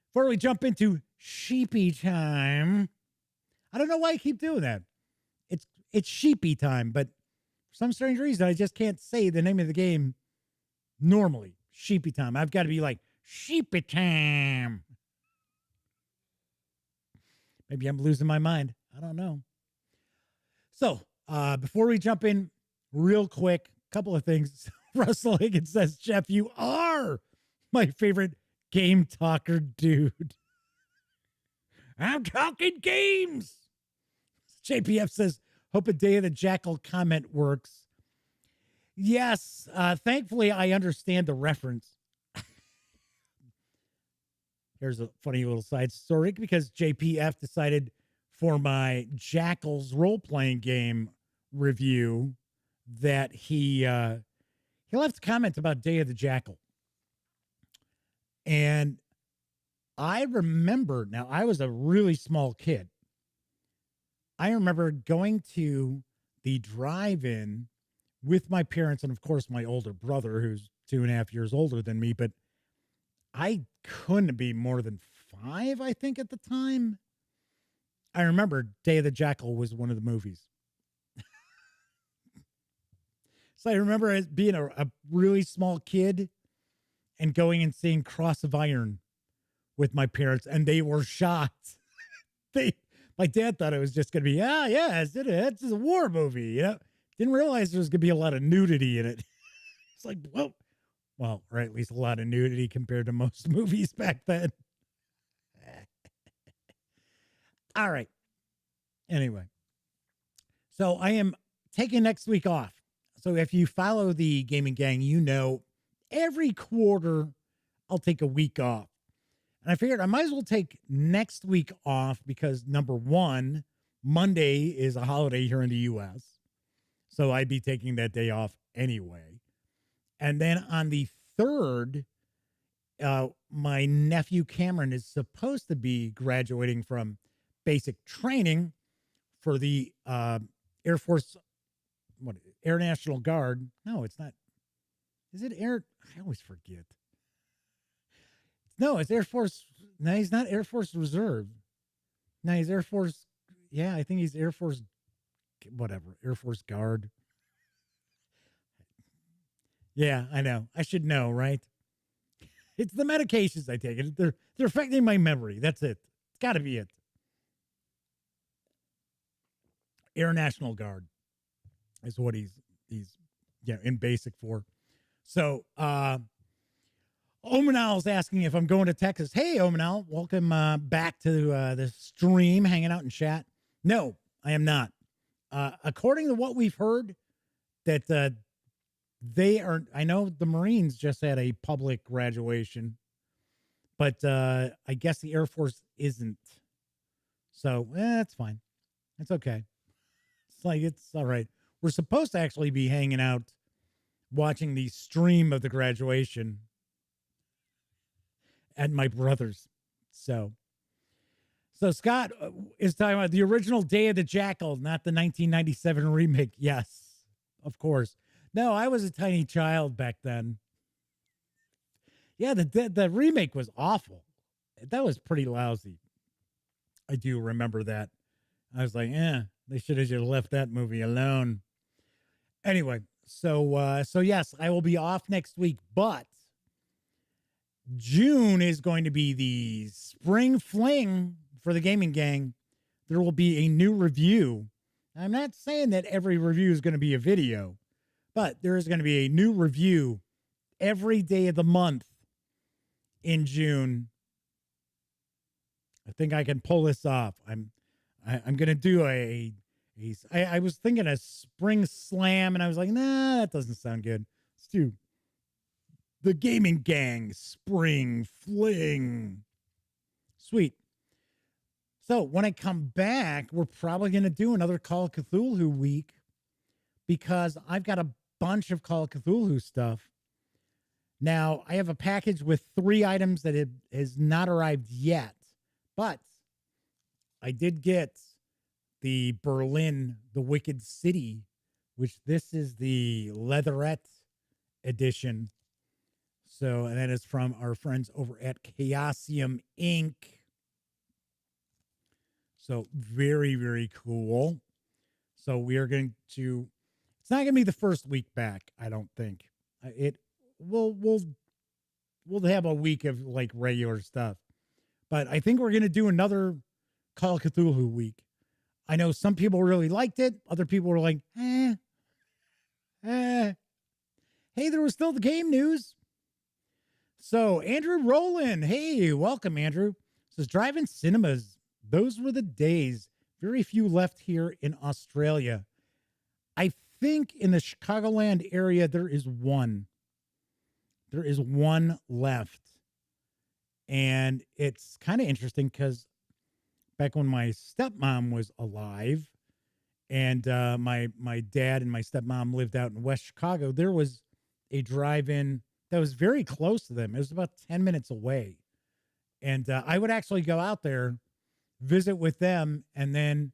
Before we jump into Sheepy Time, I don't know why I keep doing that. It's Sheepy Time, but for some strange reason, I just can't say the name of the game normally. Sheepy Time. I've got to be like, Sheepy Time. Maybe I'm losing my mind. I don't know. So, before we jump in, real quick, a couple of things. Russell Higgins says, Jeff, you are my favorite game talker dude. I'm talking games. JPF says, hope a Day of the Jackal comment works. Yes, thankfully, I understand the reference. Here's a funny little side story because JPF decided for my Jackals role-playing game review that he left a comment about Day of the Jackal. And I remember, now I was a really small kid. I remember going to the drive-in with my parents and, of course, my older brother, who's 2.5 years older than me, but I couldn't be more than 5, I think, at the time. I remember Day of the Jackal was one of the movies. So I remember as being a really small kid and going and seeing Cross of Iron with my parents, and they were shocked. My dad thought it was just going to be, it's a war movie. You know, didn't realize there was going to be a lot of nudity in it. It's like, whoa. Well, or at least a lot of nudity compared to most movies back then. All right. Anyway, so I am taking next week off. So if you follow the Gaming Gang, you know every quarter I'll take a week off. And I figured I might as well take next week off because, number one, Monday is a holiday here in the U.S., so I'd be taking that day off anyway. And then on the 3rd, my nephew Cameron is supposed to be graduating from basic training for the Air Force, Air National Guard. No, it's not. Is it Air? I always forget. No, it's Air Force. No, he's not Air Force Reserve. No, he's Air Force. Yeah, I think he's Air Force, whatever, Air Force Guard. Yeah, I know. I should know, right? It's the medications I take. They're affecting my memory. That's it. It's got to be it. Air National Guard is what he's in basic for. So, Omanal's asking if I'm going to Texas. Hey, Omanal, welcome back to the stream, hanging out in chat. No, I am not. According to what we've heard, that they are, I know the Marines just had a public graduation, but I guess the Air Force isn't. So, that's fine. It's okay. It's all right. We're supposed to actually be hanging out, watching the stream of the graduation at my brother's. So Scott is talking about the original Day of the Jackal, not the 1997 remake. Yes, of course. No, I was a tiny child back then. Yeah, the remake was awful. That was pretty lousy. I do remember that. I was like, they should have just left that movie alone. Anyway, so yes, I will be off next week, but June is going to be the spring fling for the Gaming Gang. there will be a new review. I'm not saying that every review is going to be a video, but there is going to be a new review every day of the month in June. I think I can pull this off. I'm going to do I was thinking a spring slam, and I was like, nah, that doesn't sound good. Let's do the Gaming Gang Spring Fling. Sweet. So when I come back, we're probably going to do another Call of Cthulhu week because I've got a bunch of Call of Cthulhu stuff. Now, I have a package with 3 items that has not arrived yet, but I did get the Berlin, the Wicked City, which this is the leatherette edition. So, and that is from our friends over at Paizo Inc. So very, very cool. So we are going to, it's not going to be the first week back, I don't think. We'll have a week of like regular stuff. But I think we're going to do another Call of Cthulhu week. I know some people really liked it. Other people were like, Hey, there was still the game news. So Andrew Rowland, hey, welcome, Andrew. Says drive-in cinemas. Those were the days. Very few left here in Australia. I think in the Chicagoland area, there is one. There is one left. And it's kind of interesting because back when my stepmom was alive and my dad and my stepmom lived out in West Chicago, there was a drive-in that was very close to them. It was about 10 minutes away. And I would actually go out there, visit with them, and then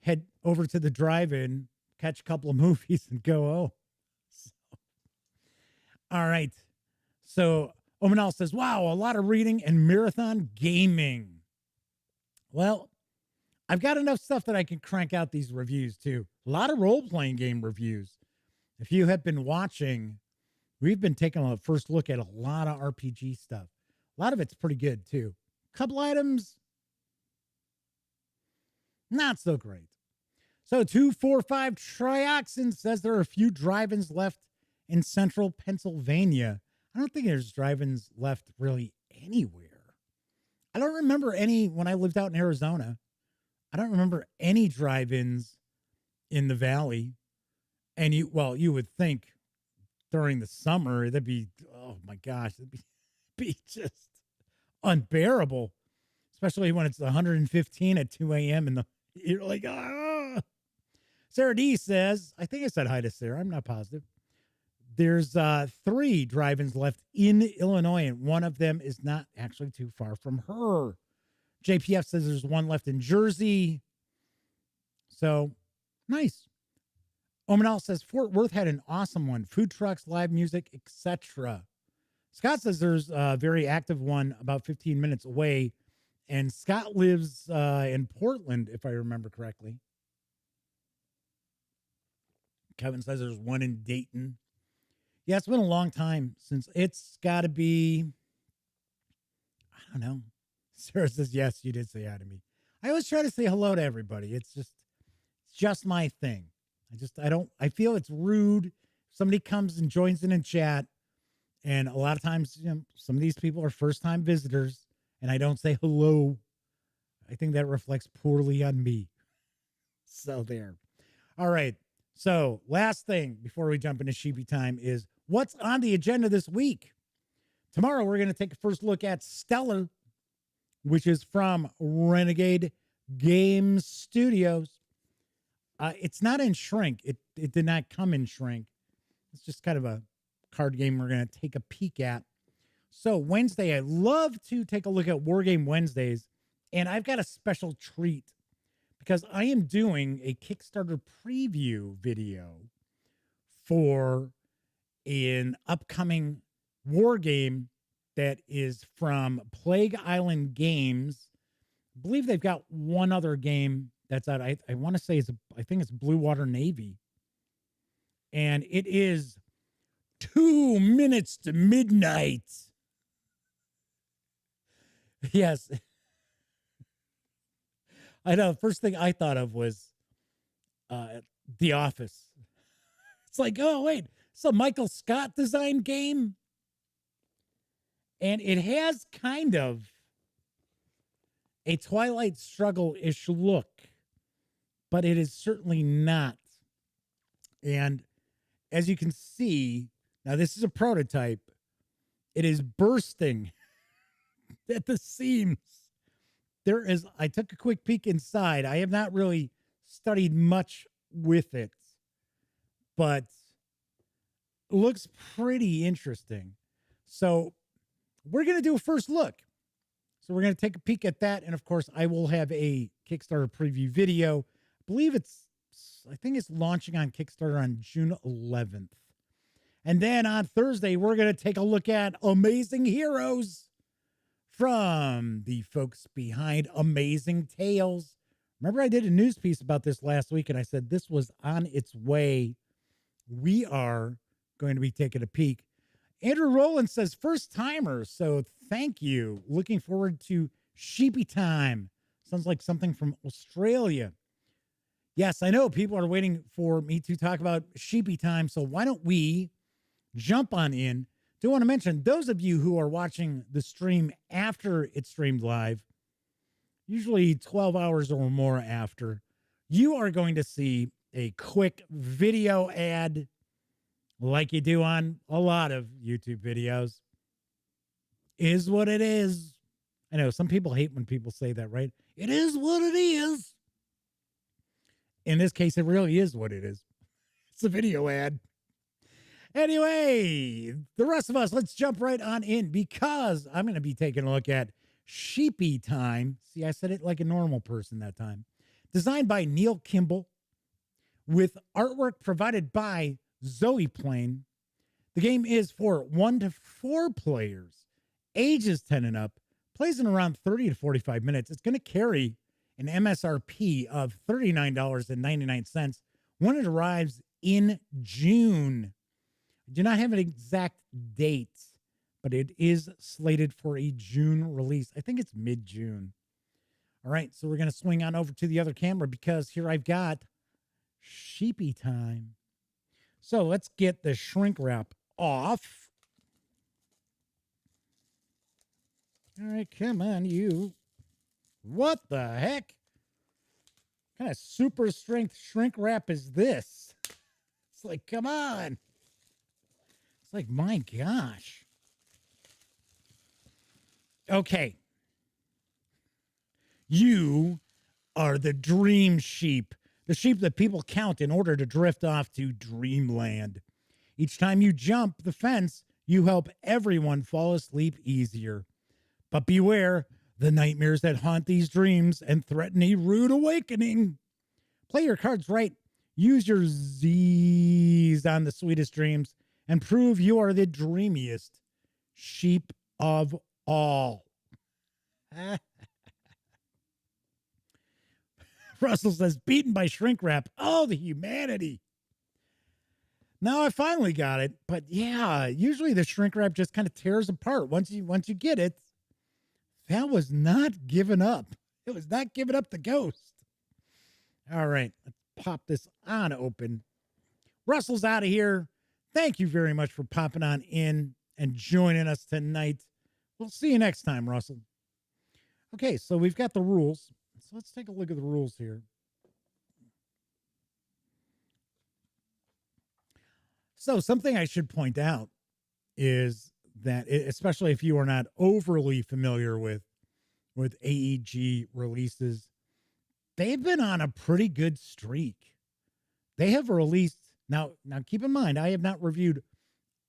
head over to the drive-in, catch a couple of movies, and go home. So, all right. So Omanal says, wow, a lot of reading and marathon gaming. Well, I've got enough stuff that I can crank out these reviews too. A lot of role-playing game reviews. If you have been watching, we've been taking a first look at a lot of RPG stuff. A lot of it's pretty good too. Couple items, not so great. So 245 Trioxin says there are a few drive-ins left in central Pennsylvania. I don't think there's drive-ins left really anywhere. I don't remember any when I lived out in Arizona. I don't remember any drive-ins in the valley. And you would think during the summer, that'd be, oh my gosh, it'd be just unbearable, especially when it's 115 at 2 a.m. and you're like, ah. Sarah D says, I think I said hi to Sarah. I'm not positive. There's 3 drive-ins left in Illinois, and one of them is not actually too far from her. JPF says there's one left in Jersey. So, nice. Omanal says Fort Worth had an awesome one. Food trucks, live music, etc. Scott says there's a very active one about 15 minutes away. And Scott lives in Portland, if I remember correctly. Kevin says there's one in Dayton. Yeah, it's been a long time since it's got to be, I don't know. Sarah says, yes, you did say hi to me. I always try to say hello to everybody. It's just my thing. I feel it's rude. Somebody comes and joins in chat. And a lot of times, some of these people are first-time visitors, and I don't say hello. I think that reflects poorly on me. So there. All right. So last thing before we jump into Sheepy Time is what's on the agenda this week. Tomorrow, we're going to take a first look at Stellar, which is from Renegade Games Studios. It's not in Shrink. It did not come in Shrink. It's just kind of a card game we're going to take a peek at. So Wednesday, I love to take a look at War Game Wednesdays, and I've got a special treat because I am doing a Kickstarter preview video for an upcoming war game that is from Plague Island Games. I believe they've got one other game that's out. I want to say I think it's Blue Water Navy. And it is 2 minutes to midnight. Yes. I know. First thing I thought of was The Office. It's like, oh, wait, it's a Michael Scott design game. And it has kind of a Twilight Struggle-ish look, but it is certainly not. And as you can see, now this is a prototype. It is bursting at the seams. I took a quick peek inside. I have not really studied much with it, but it looks pretty interesting. So we're going to do a first look. So we're going to take a peek at that. And of course, I will have a Kickstarter preview video. I think it's launching on Kickstarter on June 11th. And then on Thursday, we're going to take a look at Amazing Heroes from the folks behind Amazing Tales. Remember, I did a news piece about this last week, and I said this was on its way. We are going to be taking a peek. Andrew Rowland says, first timer, so thank you. Looking forward to Sheepy Time. Sounds like something from Australia. Yes, I know people are waiting for me to talk about Sheepy Time, so why don't we jump on in? Do want to mention, those of you who are watching the stream after it's streamed live, usually 12 hours or more after, you are going to see a quick video ad like you do on a lot of YouTube videos. Is what it is. I know some people hate when people say that, right? It is what it is. In this case, it really is what it is. It's a video ad. Anyway, the rest of us, let's jump right on in because I'm going to be taking a look at Sheepy Time. See, I said it like a normal person that time. Designed by Neil Kimball with artwork provided by Zoe Plain. The game is for 1 to 4 players, ages 10 and up, plays in around 30 to 45 minutes. It's going to carry an MSRP of $39.99 when it arrives in June. I do not have an exact date, but it is slated for a June release. I think it's mid-June. All right, so we're going to swing on over to the other camera because here I've got Sheepy Time. So let's get the shrink wrap off. All right, come on, you. What the heck? What kind of super strength shrink wrap is this? It's like, come on. It's like, my gosh. Okay. You are the dream sheep. The sheep that people count in order to drift off to dreamland. Each time you jump the fence, you help everyone fall asleep easier. But beware the nightmares that haunt these dreams and threaten a rude awakening. Play your cards right. Use your Z's on the sweetest dreams and prove you are the dreamiest sheep of all. Russell says, beaten by shrink wrap. Oh, the humanity. Now I finally got it. But yeah, usually the shrink wrap just kind of tears apart once you get it. That was not giving up. It was not giving up the ghost. All right, let's pop this on open. Russell's out of here. Thank you very much for popping on in and joining us tonight. We'll see you next time, Russell. Okay, so we've got the rules. So let's take a look at the rules here. So something I should point out is that, especially if you are not overly familiar with AEG releases, they've been on a pretty good streak. They have released, now keep in mind, I have not reviewed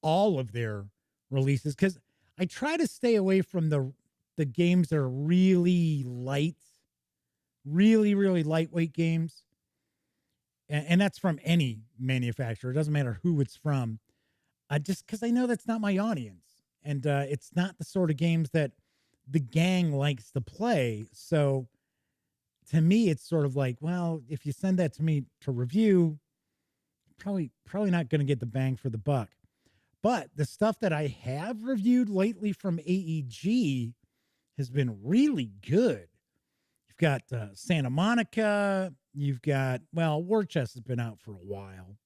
all of their releases because I try to stay away from the games that are really light, really lightweight games. And that's from any manufacturer. It doesn't matter who it's from. Just because I know that's not my audience. And it's not the sort of games that the gang likes to play. So to me, it's sort of like, well, if you send that to me to review, probably not going to get the bang for the buck. But the stuff that I have reviewed lately from AEG has been really good. You've got Santa Monica. You've got, well, War Chest has been out for a while.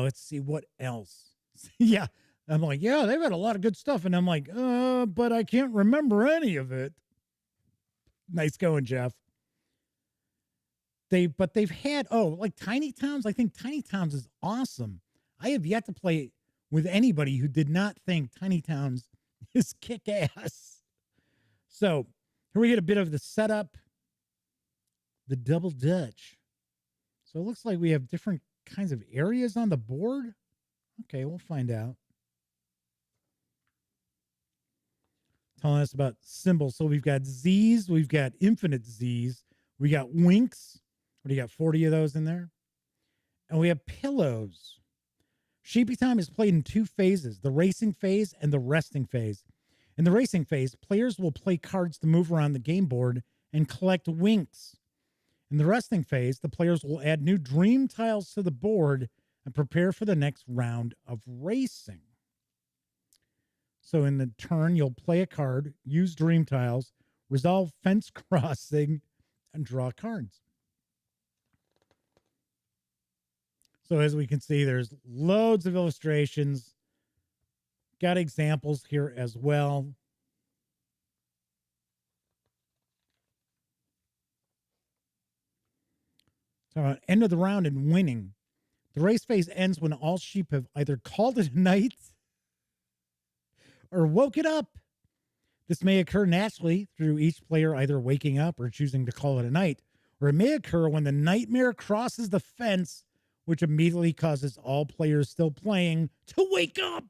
Let's see what else. Yeah. I'm like, yeah, they've had a lot of good stuff. And I'm like, but I can't remember any of it. Nice going, Jeff. But they've had, like Tiny Towns. I think Tiny Towns is awesome. I have yet to play with anybody who did not think Tiny Towns is kick ass. So here we get a bit of the setup, the double Dutch. So it looks like we have different kinds of areas on the board. Okay, we'll find out. Telling us about symbols. So we've got Z's, we've got infinite Z's, we got winks. What do you got? 40 of those in there? And we have pillows. Sheepy Time is played in two phases, the racing phase and the resting phase. In the racing phase, players will play cards to move around the game board and collect winks. In the resting phase, the players will add new dream tiles to the board and prepare for the next round of racing. So in the turn, you'll play a card, use dream tiles, resolve fence crossing, and draw cards. So as we can see, there's loads of illustrations. Got examples here as well. So end of the round and winning. The race phase ends when all sheep have either called it a night or woke it up. This may occur naturally through each player either waking up or choosing to call it a night, or it may occur when the nightmare crosses the fence, which immediately causes all players still playing to wake up.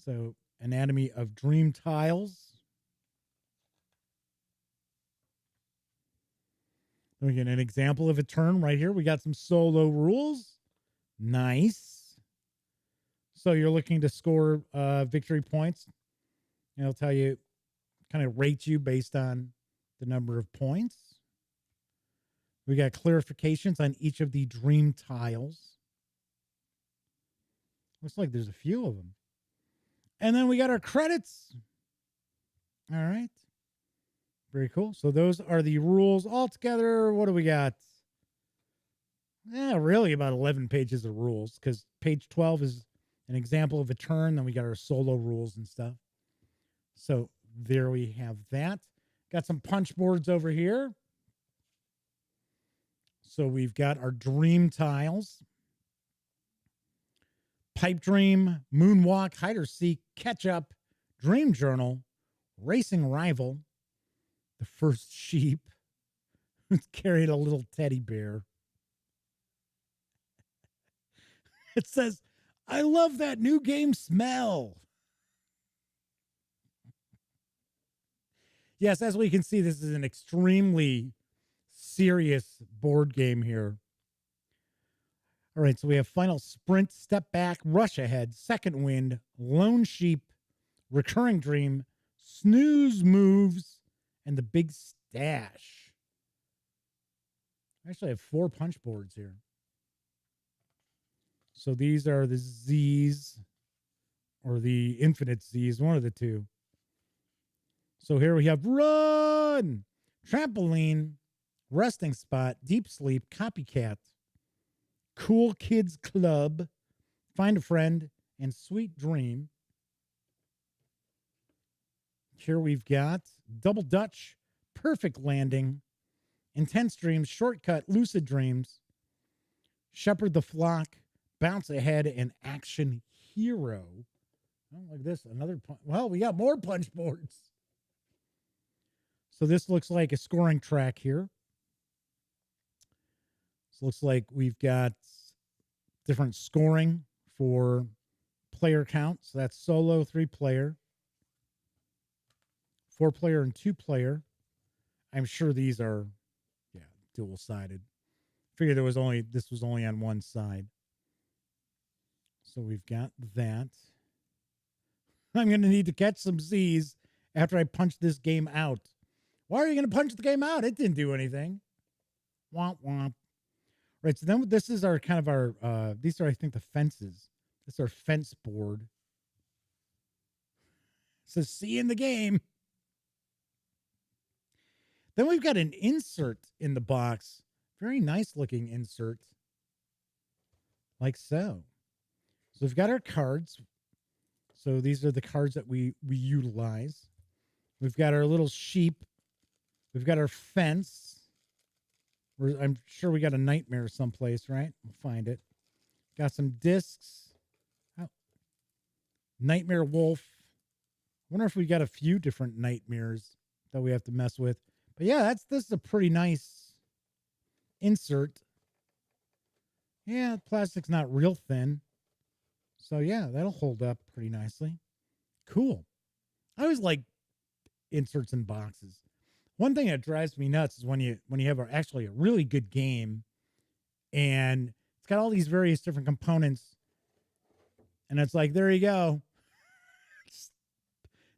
So, anatomy of dream tiles. We get an example of a turn right here. We got some solo rules. Nice. So you're looking to score victory points. And it'll tell you, kind of rate you based on the number of points. We got clarifications on each of the dream tiles. Looks like there's a few of them. And then we got our credits. All right. Very cool. So those are the rules altogether. What do we got? Yeah, really about 11 pages of rules, because page 12 is an example of a turn. Then we got our solo rules and stuff. So there we have that. Got some punch boards over here. So we've got our dream tiles. Pipe Dream, Moonwalk, Hide or Seek, Catch Up, Dream Journal, Racing Rival, The First Sheep, who's carrying a little teddy bear. It says, I love that new game smell. Yes, as we can see, this is an extremely serious board game here. All right, so we have Final Sprint, Step Back, Rush Ahead, Second Wind, Lone Sheep, Recurring Dream, Snooze Moves, and the Big Stash. I actually have 4 punch boards here. So these are the Z's or the infinite Z's, one of the two. So here we have Run, Trampoline, Resting Spot, Deep Sleep, Copycat, Cool Kids Club, Find a Friend, and Sweet Dream. Here we've got Double Dutch, Perfect Landing, Intense Dreams, Shortcut, Lucid Dreams, Shepherd the Flock, Bounce Ahead, and Action Hero. Oh, look at this. Another punch. Well, we got more punch boards. So this looks like a scoring track here. So it looks like we've got different scoring for player count. So that's solo, 3-player, 4-player, and 2-player. I'm sure these are, dual-sided. Figured this was only on one side. So we've got that. I'm going to need to catch some Z's after I punch this game out. Why are you going to punch the game out? It didn't do anything. Womp womp. Right, so then this is our kind of our, these are, I think, the fences. This is our fence board. It says, see you in the game. Then we've got an insert in the box. Very nice looking insert. Like so. So we've got our cards. So these are the cards that we utilize. We've got our little sheep. We've got our fence. I'm sure we got a nightmare someplace, right? We'll find it. Got some discs. Oh. Nightmare wolf. I wonder if we got a few different nightmares that we have to mess with. But yeah, this is a pretty nice insert. Yeah, plastic's not real thin. So yeah, that'll hold up pretty nicely. Cool. I always like inserts in boxes. One thing that drives me nuts is when you have actually a really good game and it's got all these various different components and it's like, there you go.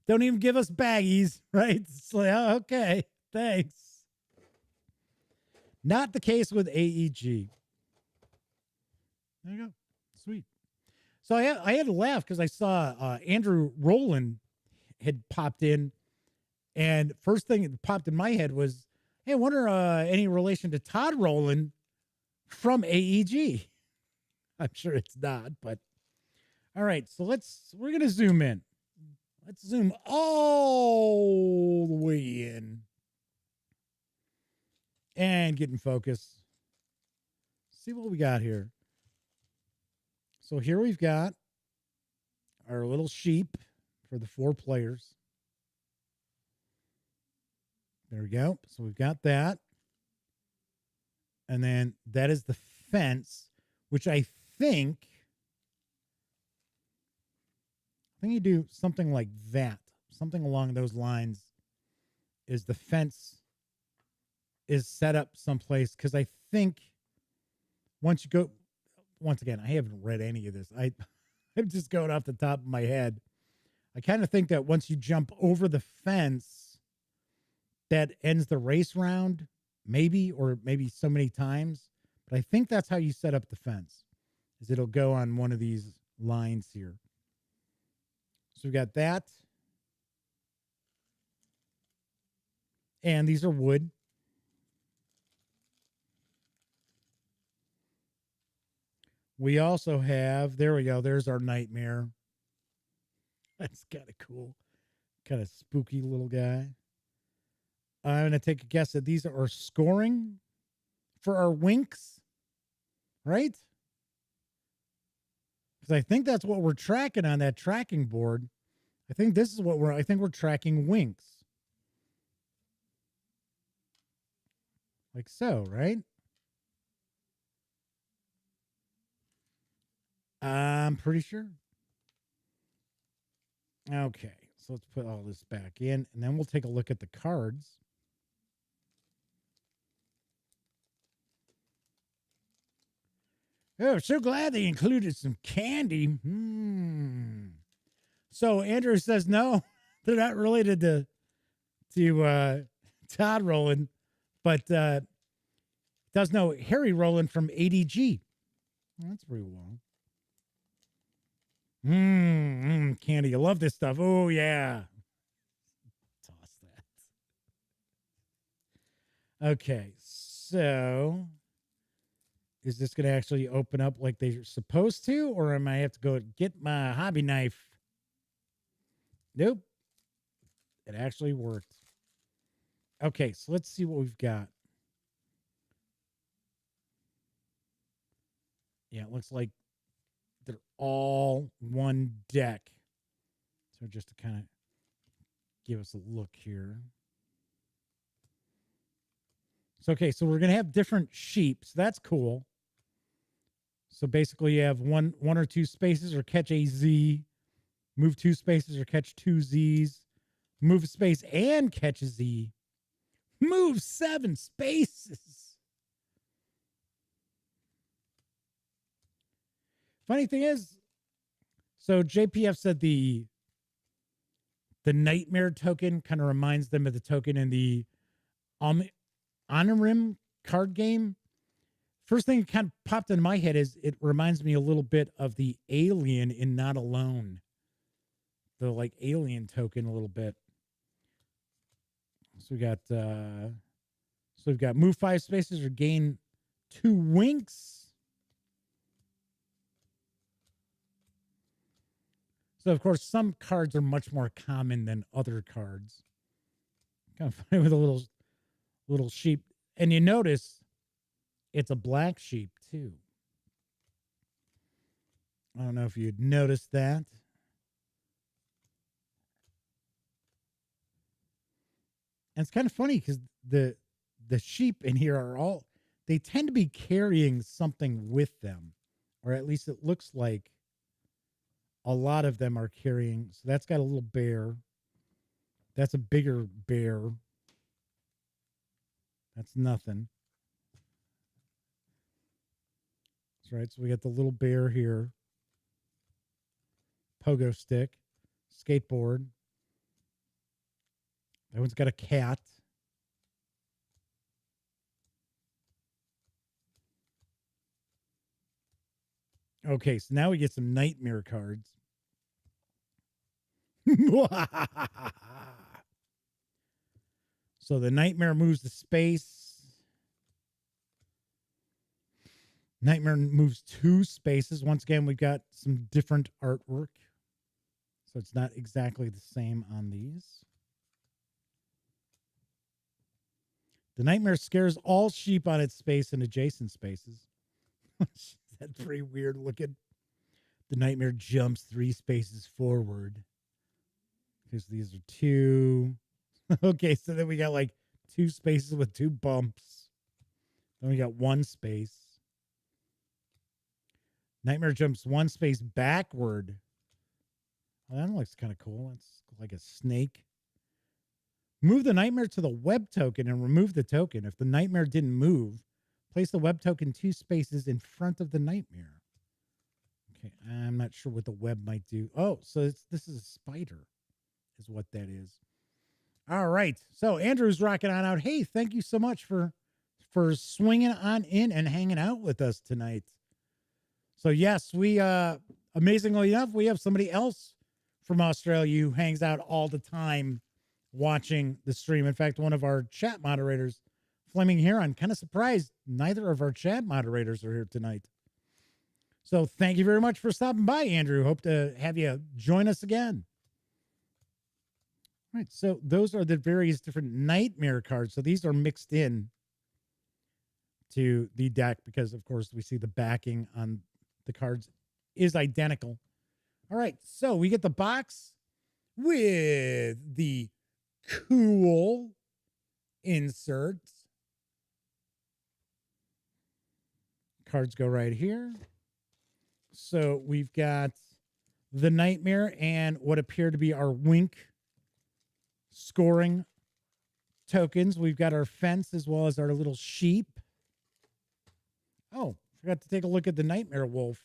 Don't even give us baggies, right? It's like, oh, okay, thanks. Not the case with AEG. There you go. Sweet. So I had to laugh because I saw Andrew Rowland had popped in, and first thing that popped in my head was, hey, I wonder any relation to Todd Rowland from AEG. I'm sure it's not, but all right. So we're gonna zoom in. Let's zoom all the way in and get in focus. See what we got here. So here we've got our little sheep for the 4 players. There we go. So we've got that. And then that is the fence, which I think you do something like that. Something along those lines is the fence is set up someplace. Because I think once you go, once again, I haven't read any of this. I'm just going off the top of my head. I kind of think that once you jump over the fence, that ends the race round, maybe, or maybe so many times. But I think that's how you set up the fence, is it'll go on one of these lines here. So we got that. And these are wood. We also have, there we go, there's our nightmare. That's kind of cool. Kind of spooky little guy. I'm going to take a guess that these are scoring for our winks, right? Because I think that's what we're tracking on that tracking board. I think this is what we're tracking winks. Like so, right? I'm pretty sure. Okay, so let's put all this back in, and then we'll take a look at the cards. Oh, so glad they included some candy. So Andrew says no, they're not related to Todd Rowland, but does know Harry Rowland from ADG. That's pretty well. Candy. I love this stuff. Oh, yeah. Toss that. Okay, so is this going to actually open up like they're supposed to, or am I have to go get my hobby knife? Nope. It actually worked. Okay, so let's see what we've got. Yeah, it looks like they're all one deck. So just to kind of give us a look here. So, okay, so we're going to have different sheep. So that's cool. So basically you have one or two spaces or catch a Z, move 2 spaces or catch 2 Zs, move a space and catch a Z, move 7 spaces. Funny thing is, so JPF said the nightmare token kind of reminds them of the token in the Honorim card game. First thing that kind of popped into my head is it reminds me a little bit of the alien in Not Alone. The like alien token a little bit. So we got So we've got move 5 spaces or gain 2 winks. So, of course, some cards are much more common than other cards. Kind of funny with a little sheep. And you notice it's a black sheep, too. I don't know if you'd noticed that. And it's kind of funny because the sheep in here they tend to be carrying something with them, or at least it looks like a lot of them are carrying. So that's got a little bear. That's a bigger bear. That's nothing. That's right. So we got the little bear here. Pogo stick. Skateboard. That one's got a cat. Okay, so now we get some nightmare cards. So the nightmare moves to space. Nightmare moves 2 spaces. Once again, we've got some different artwork. So it's not exactly the same on these. The nightmare scares all sheep on its space and adjacent spaces. That's pretty weird looking. The nightmare jumps 3 spaces forward. Because these are 2. Okay, so then we got like 2 spaces with 2 bumps. Then we got 1 space. Nightmare jumps 1 space backward. Well, that looks kind of cool. It's like a snake. Move the nightmare to the web token and remove the token. If the nightmare didn't move, place the web token 2 spaces in front of the nightmare. Okay, I'm not sure what the web might do. Oh, so this is a spider, is what that is. All right. So Andrew's rocking on out. Hey, thank you so much for swinging on in and hanging out with us tonight. So yes, we amazingly enough, we have somebody else from Australia who hangs out all the time watching the stream. In fact, one of our chat moderators, Fleming Heron, kind of surprised neither of our chat moderators are here tonight. So thank you very much for stopping by, Andrew. Hope to have you join us again. All right, so those are the various different nightmare cards. So these are mixed in to the deck because, of course, we see the backing on the cards is identical. All right, so we get the box with the cool inserts. Cards go right here. So we've got the nightmare and what appear to be our wink scoring tokens. We've got our fence as well as our little sheep. Oh, forgot to take a look at the nightmare wolf.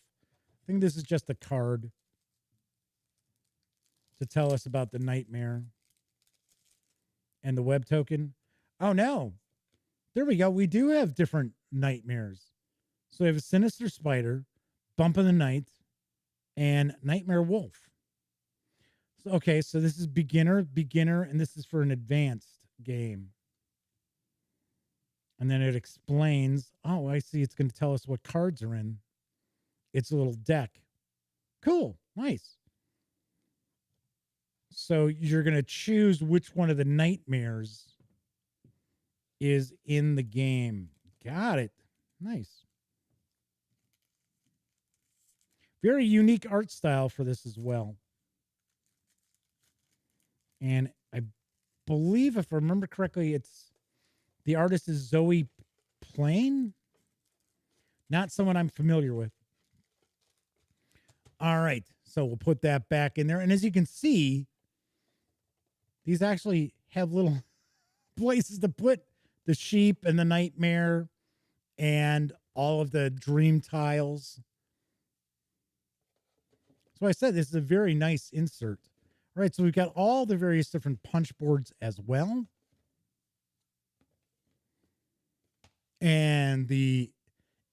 I think this is just a card to tell us about the nightmare and the web token. Oh, no. There we go. We do have different nightmares. So we have a sinister spider, bump of the night, and nightmare wolf. So, okay, so this is beginner, and this is for an advanced game. And then it explains, oh, I see. It's going to tell us what cards are in. It's a little deck. Cool. Nice. So you're going to choose which one of the nightmares is in the game. Got it. Nice. Very unique art style for this as well. And I believe, if I remember correctly, the artist is Zoe Plain. Not someone I'm familiar with. All right. So we'll put that back in there. And as you can see, these actually have little places to put the sheep and the nightmare and all of the dream tiles. So I said this is a very nice insert. All right, so we've got all the various different punch boards as well. And the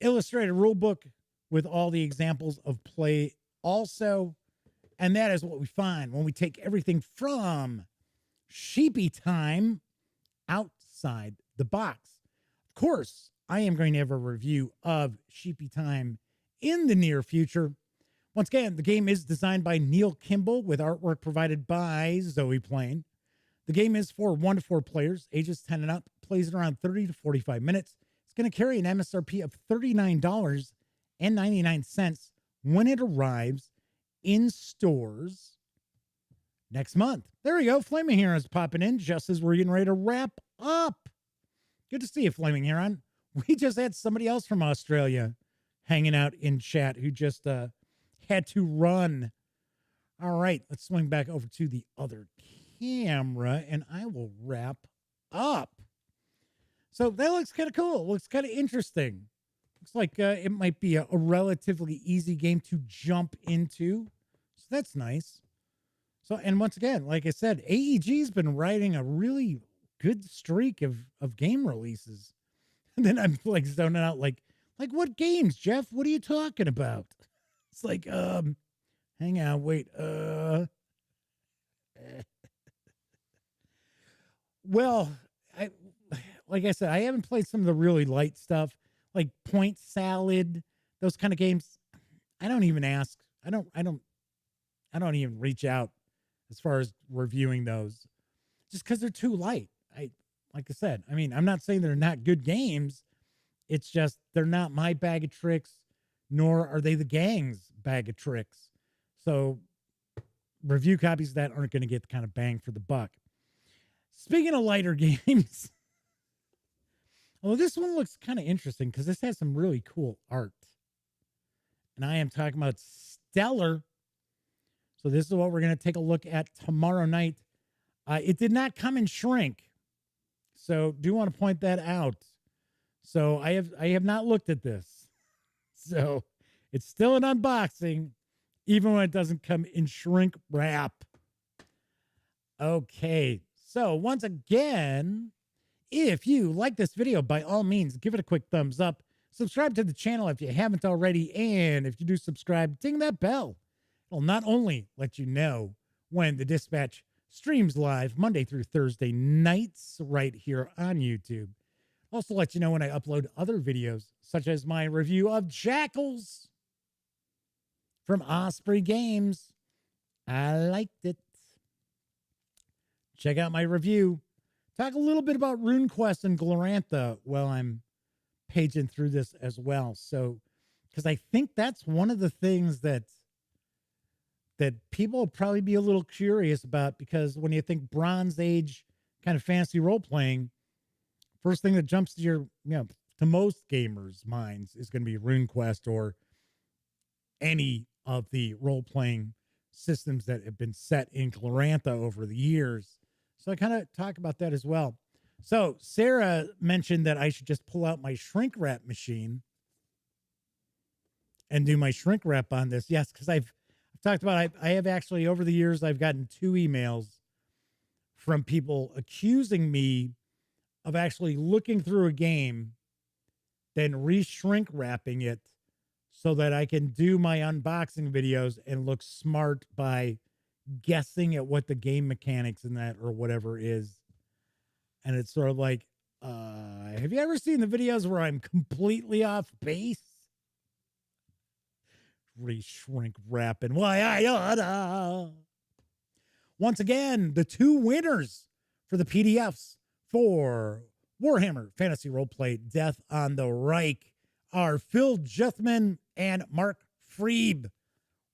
illustrated rule book with all the examples of play also. And that is what we find when we take everything from Sheepy Time outside the box. course, I am going to have a review of Sheepy Time in the near future. Once again, the game is designed by Neil Kimball with artwork provided by Zoe Plain. The game is for 1 to 4 players, ages 10 and up, plays in around 30 to 45 minutes. It's going to carry an MSRP of $39.99 when it arrives in stores next month. There we go. Flaming Heron's popping in just as we're getting ready to wrap up. Good to see you, Flaming Heron. We just had somebody else from Australia hanging out in chat who just had to run. All right, let's swing back over to the other camera and I will wrap up. So that looks kind of cool. Looks kind of interesting. Looks like it might be a relatively easy game to jump into. So that's nice. So, and once again, like I said, AEG's been riding a really good streak of game releases. And then I'm like zoning out like what games, Jeff? What are you talking about? It's like, hang on, wait, well, like I said, I haven't played some of the really light stuff, like Point Salad, those kind of games. I don't even ask. I don't even reach out as far as reviewing those, just because they're too light. Like I said, I mean, I'm not saying they're not good games. It's just they're not my bag of tricks, nor are they the gang's bag of tricks. So review copies of that aren't going to get the kind of bang for the buck. Speaking of lighter games, well, this one looks kind of interesting because this has some really cool art. And I am talking about Stellar. So this is what we're going to take a look at tomorrow night. It did not come in shrink. So do want to point that out. So I have not looked at this. So it's still an unboxing, even when it doesn't come in shrink wrap. Okay. So once again, if you like this video, by all means, give it a quick thumbs up. Subscribe to the channel if you haven't already. And if you do subscribe, ding that bell. It'll not only let you know when the Dispatch streams live Monday through Thursday nights right here on YouTube. Also let you know when I upload other videos, such as my review of Jackals from Osprey Games. I liked it. Check out my review. Talk a little bit about RuneQuest and Glorantha while I'm paging through this as well. So, because I think that's one of the things that people will probably be a little curious about, because when you think Bronze Age kind of fantasy role-playing, first thing that jumps to your, to most gamers' minds is going to be RuneQuest or any of the role-playing systems that have been set in Glorantha over the years. So I kind of talk about that as well. So Sarah mentioned that I should just pull out my shrink wrap machine and do my shrink wrap on this. Yes, because I've talked about, I have actually, over the years, I've gotten 2 emails from people accusing me of actually looking through a game, then re-shrink wrapping it so that I can do my unboxing videos and look smart by guessing at what the game mechanics in that or whatever is. And it's sort of like, have you ever seen the videos where I'm completely off base? Re-shrink wrapping. Why I oughta. Once again, the 2 winners for the PDFs for Warhammer Fantasy Roleplay Death on the Reich are Phil Juthman and Mark Freeb.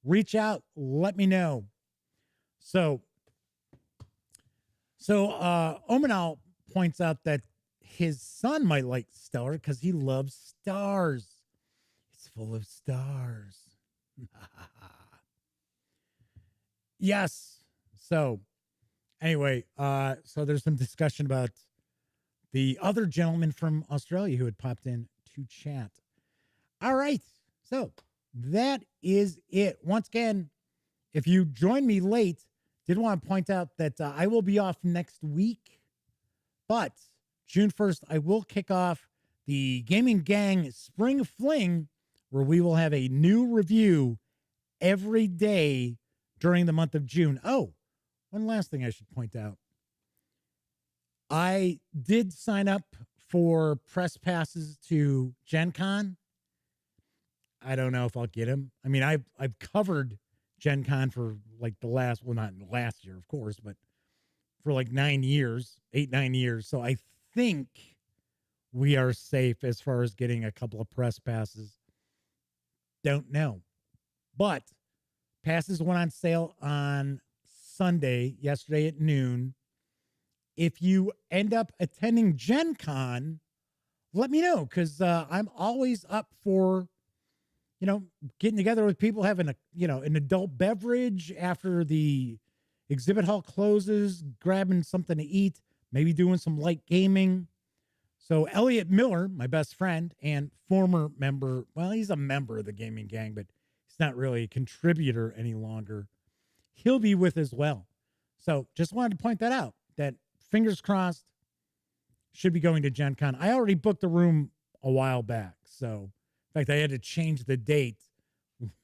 Reach out, let me know. So Omanal points out that his son might like Stellar because he loves stars. It's full of stars. Yes. So anyway, so there's some discussion about the other gentleman from Australia who had popped in to chat. All right. So that is it. Once again, if you joined me late, did want to point out that I will be off next week, but June 1st, I will kick off the Gaming Gang Spring Fling, where we will have a new review every day during the month of June. Oh, one last thing I should point out. I did sign up for press passes to Gen Con. I don't know if I'll get them. I mean, I've covered Gen Con for like not last year, of course, but for like 9 years, 8-9 years. So I think we are safe as far as getting a couple of press passes. Don't know. But passes went on sale on Sunday, yesterday at noon. If you end up attending Gen Con, let me know, because I'm always up for, getting together with people, having an adult beverage after the exhibit hall closes, grabbing something to eat, maybe doing some light gaming. So Elliot Miller, my best friend and former member, well, he's a member of the gaming gang, but he's not really a contributor any longer. He'll be with as well. So just wanted to point that out, that fingers crossed, should be going to Gen Con. I already booked a room a while back. So in fact, I had to change the date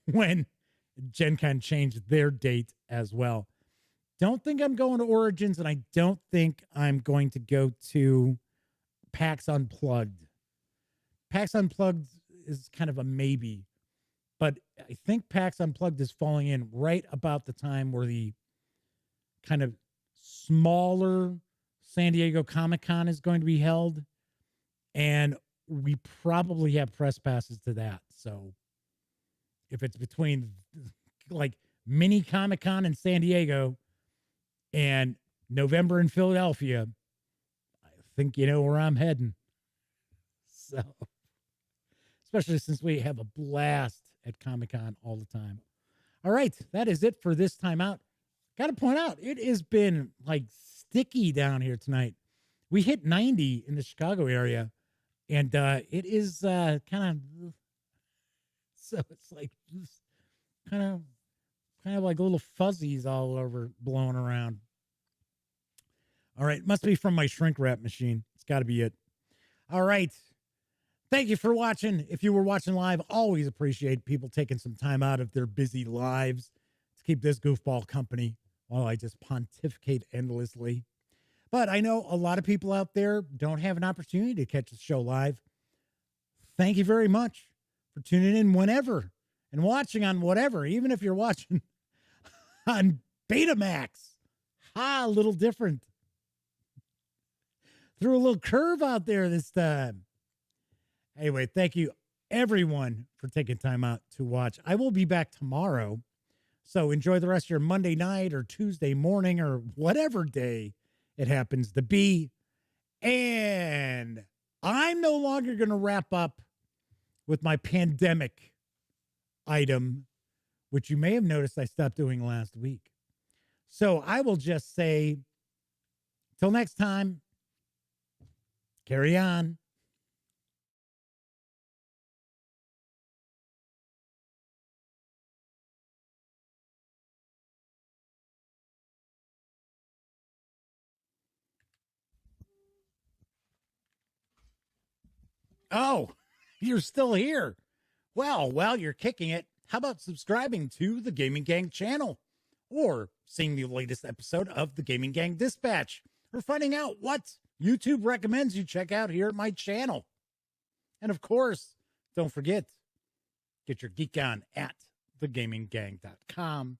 when Gen Con changed their date as well. Don't think I'm going to Origins, and I don't think I'm going to go to PAX Unplugged. PAX Unplugged is kind of a maybe, but I think PAX Unplugged is falling in right about the time where the kind of smaller San Diego Comic-Con is going to be held, and we probably have press passes to that. So if it's between like mini Comic-Con in San Diego and November in Philadelphia, I think you know where I'm heading. So, especially since we have a blast at Comic-Con all the time. All right, that is it for this time out. Got to point out, it has been like sticky down here tonight. We hit 90 in the Chicago area, and it is kind of, so it's like kind of like little fuzzies all over blowing around. All right, must be from my shrink wrap machine. It's got to be it. All right. Thank you for watching. If you were watching live, always appreciate people taking some time out of their busy lives to keep this goofball company while I just pontificate endlessly. But I know a lot of people out there don't have an opportunity to catch the show live. Thank you very much for tuning in whenever and watching on whatever, even if you're watching on Betamax. A little different. Threw a little curve out there this time. Anyway, thank you, everyone, for taking time out to watch. I will be back tomorrow, so enjoy the rest of your Monday night or Tuesday morning or whatever day it happens to be. And I'm no longer going to wrap up with my pandemic item, which you may have noticed I stopped doing last week. So I will just say, till next time, carry on. Oh, you're still here. Well, while you're kicking it, how about subscribing to the Gaming Gang channel, or seeing the latest episode of the Gaming Gang Dispatch, or finding out what YouTube recommends you check out here at my channel. And of course, don't forget, get your geek on at thegaminggang.com.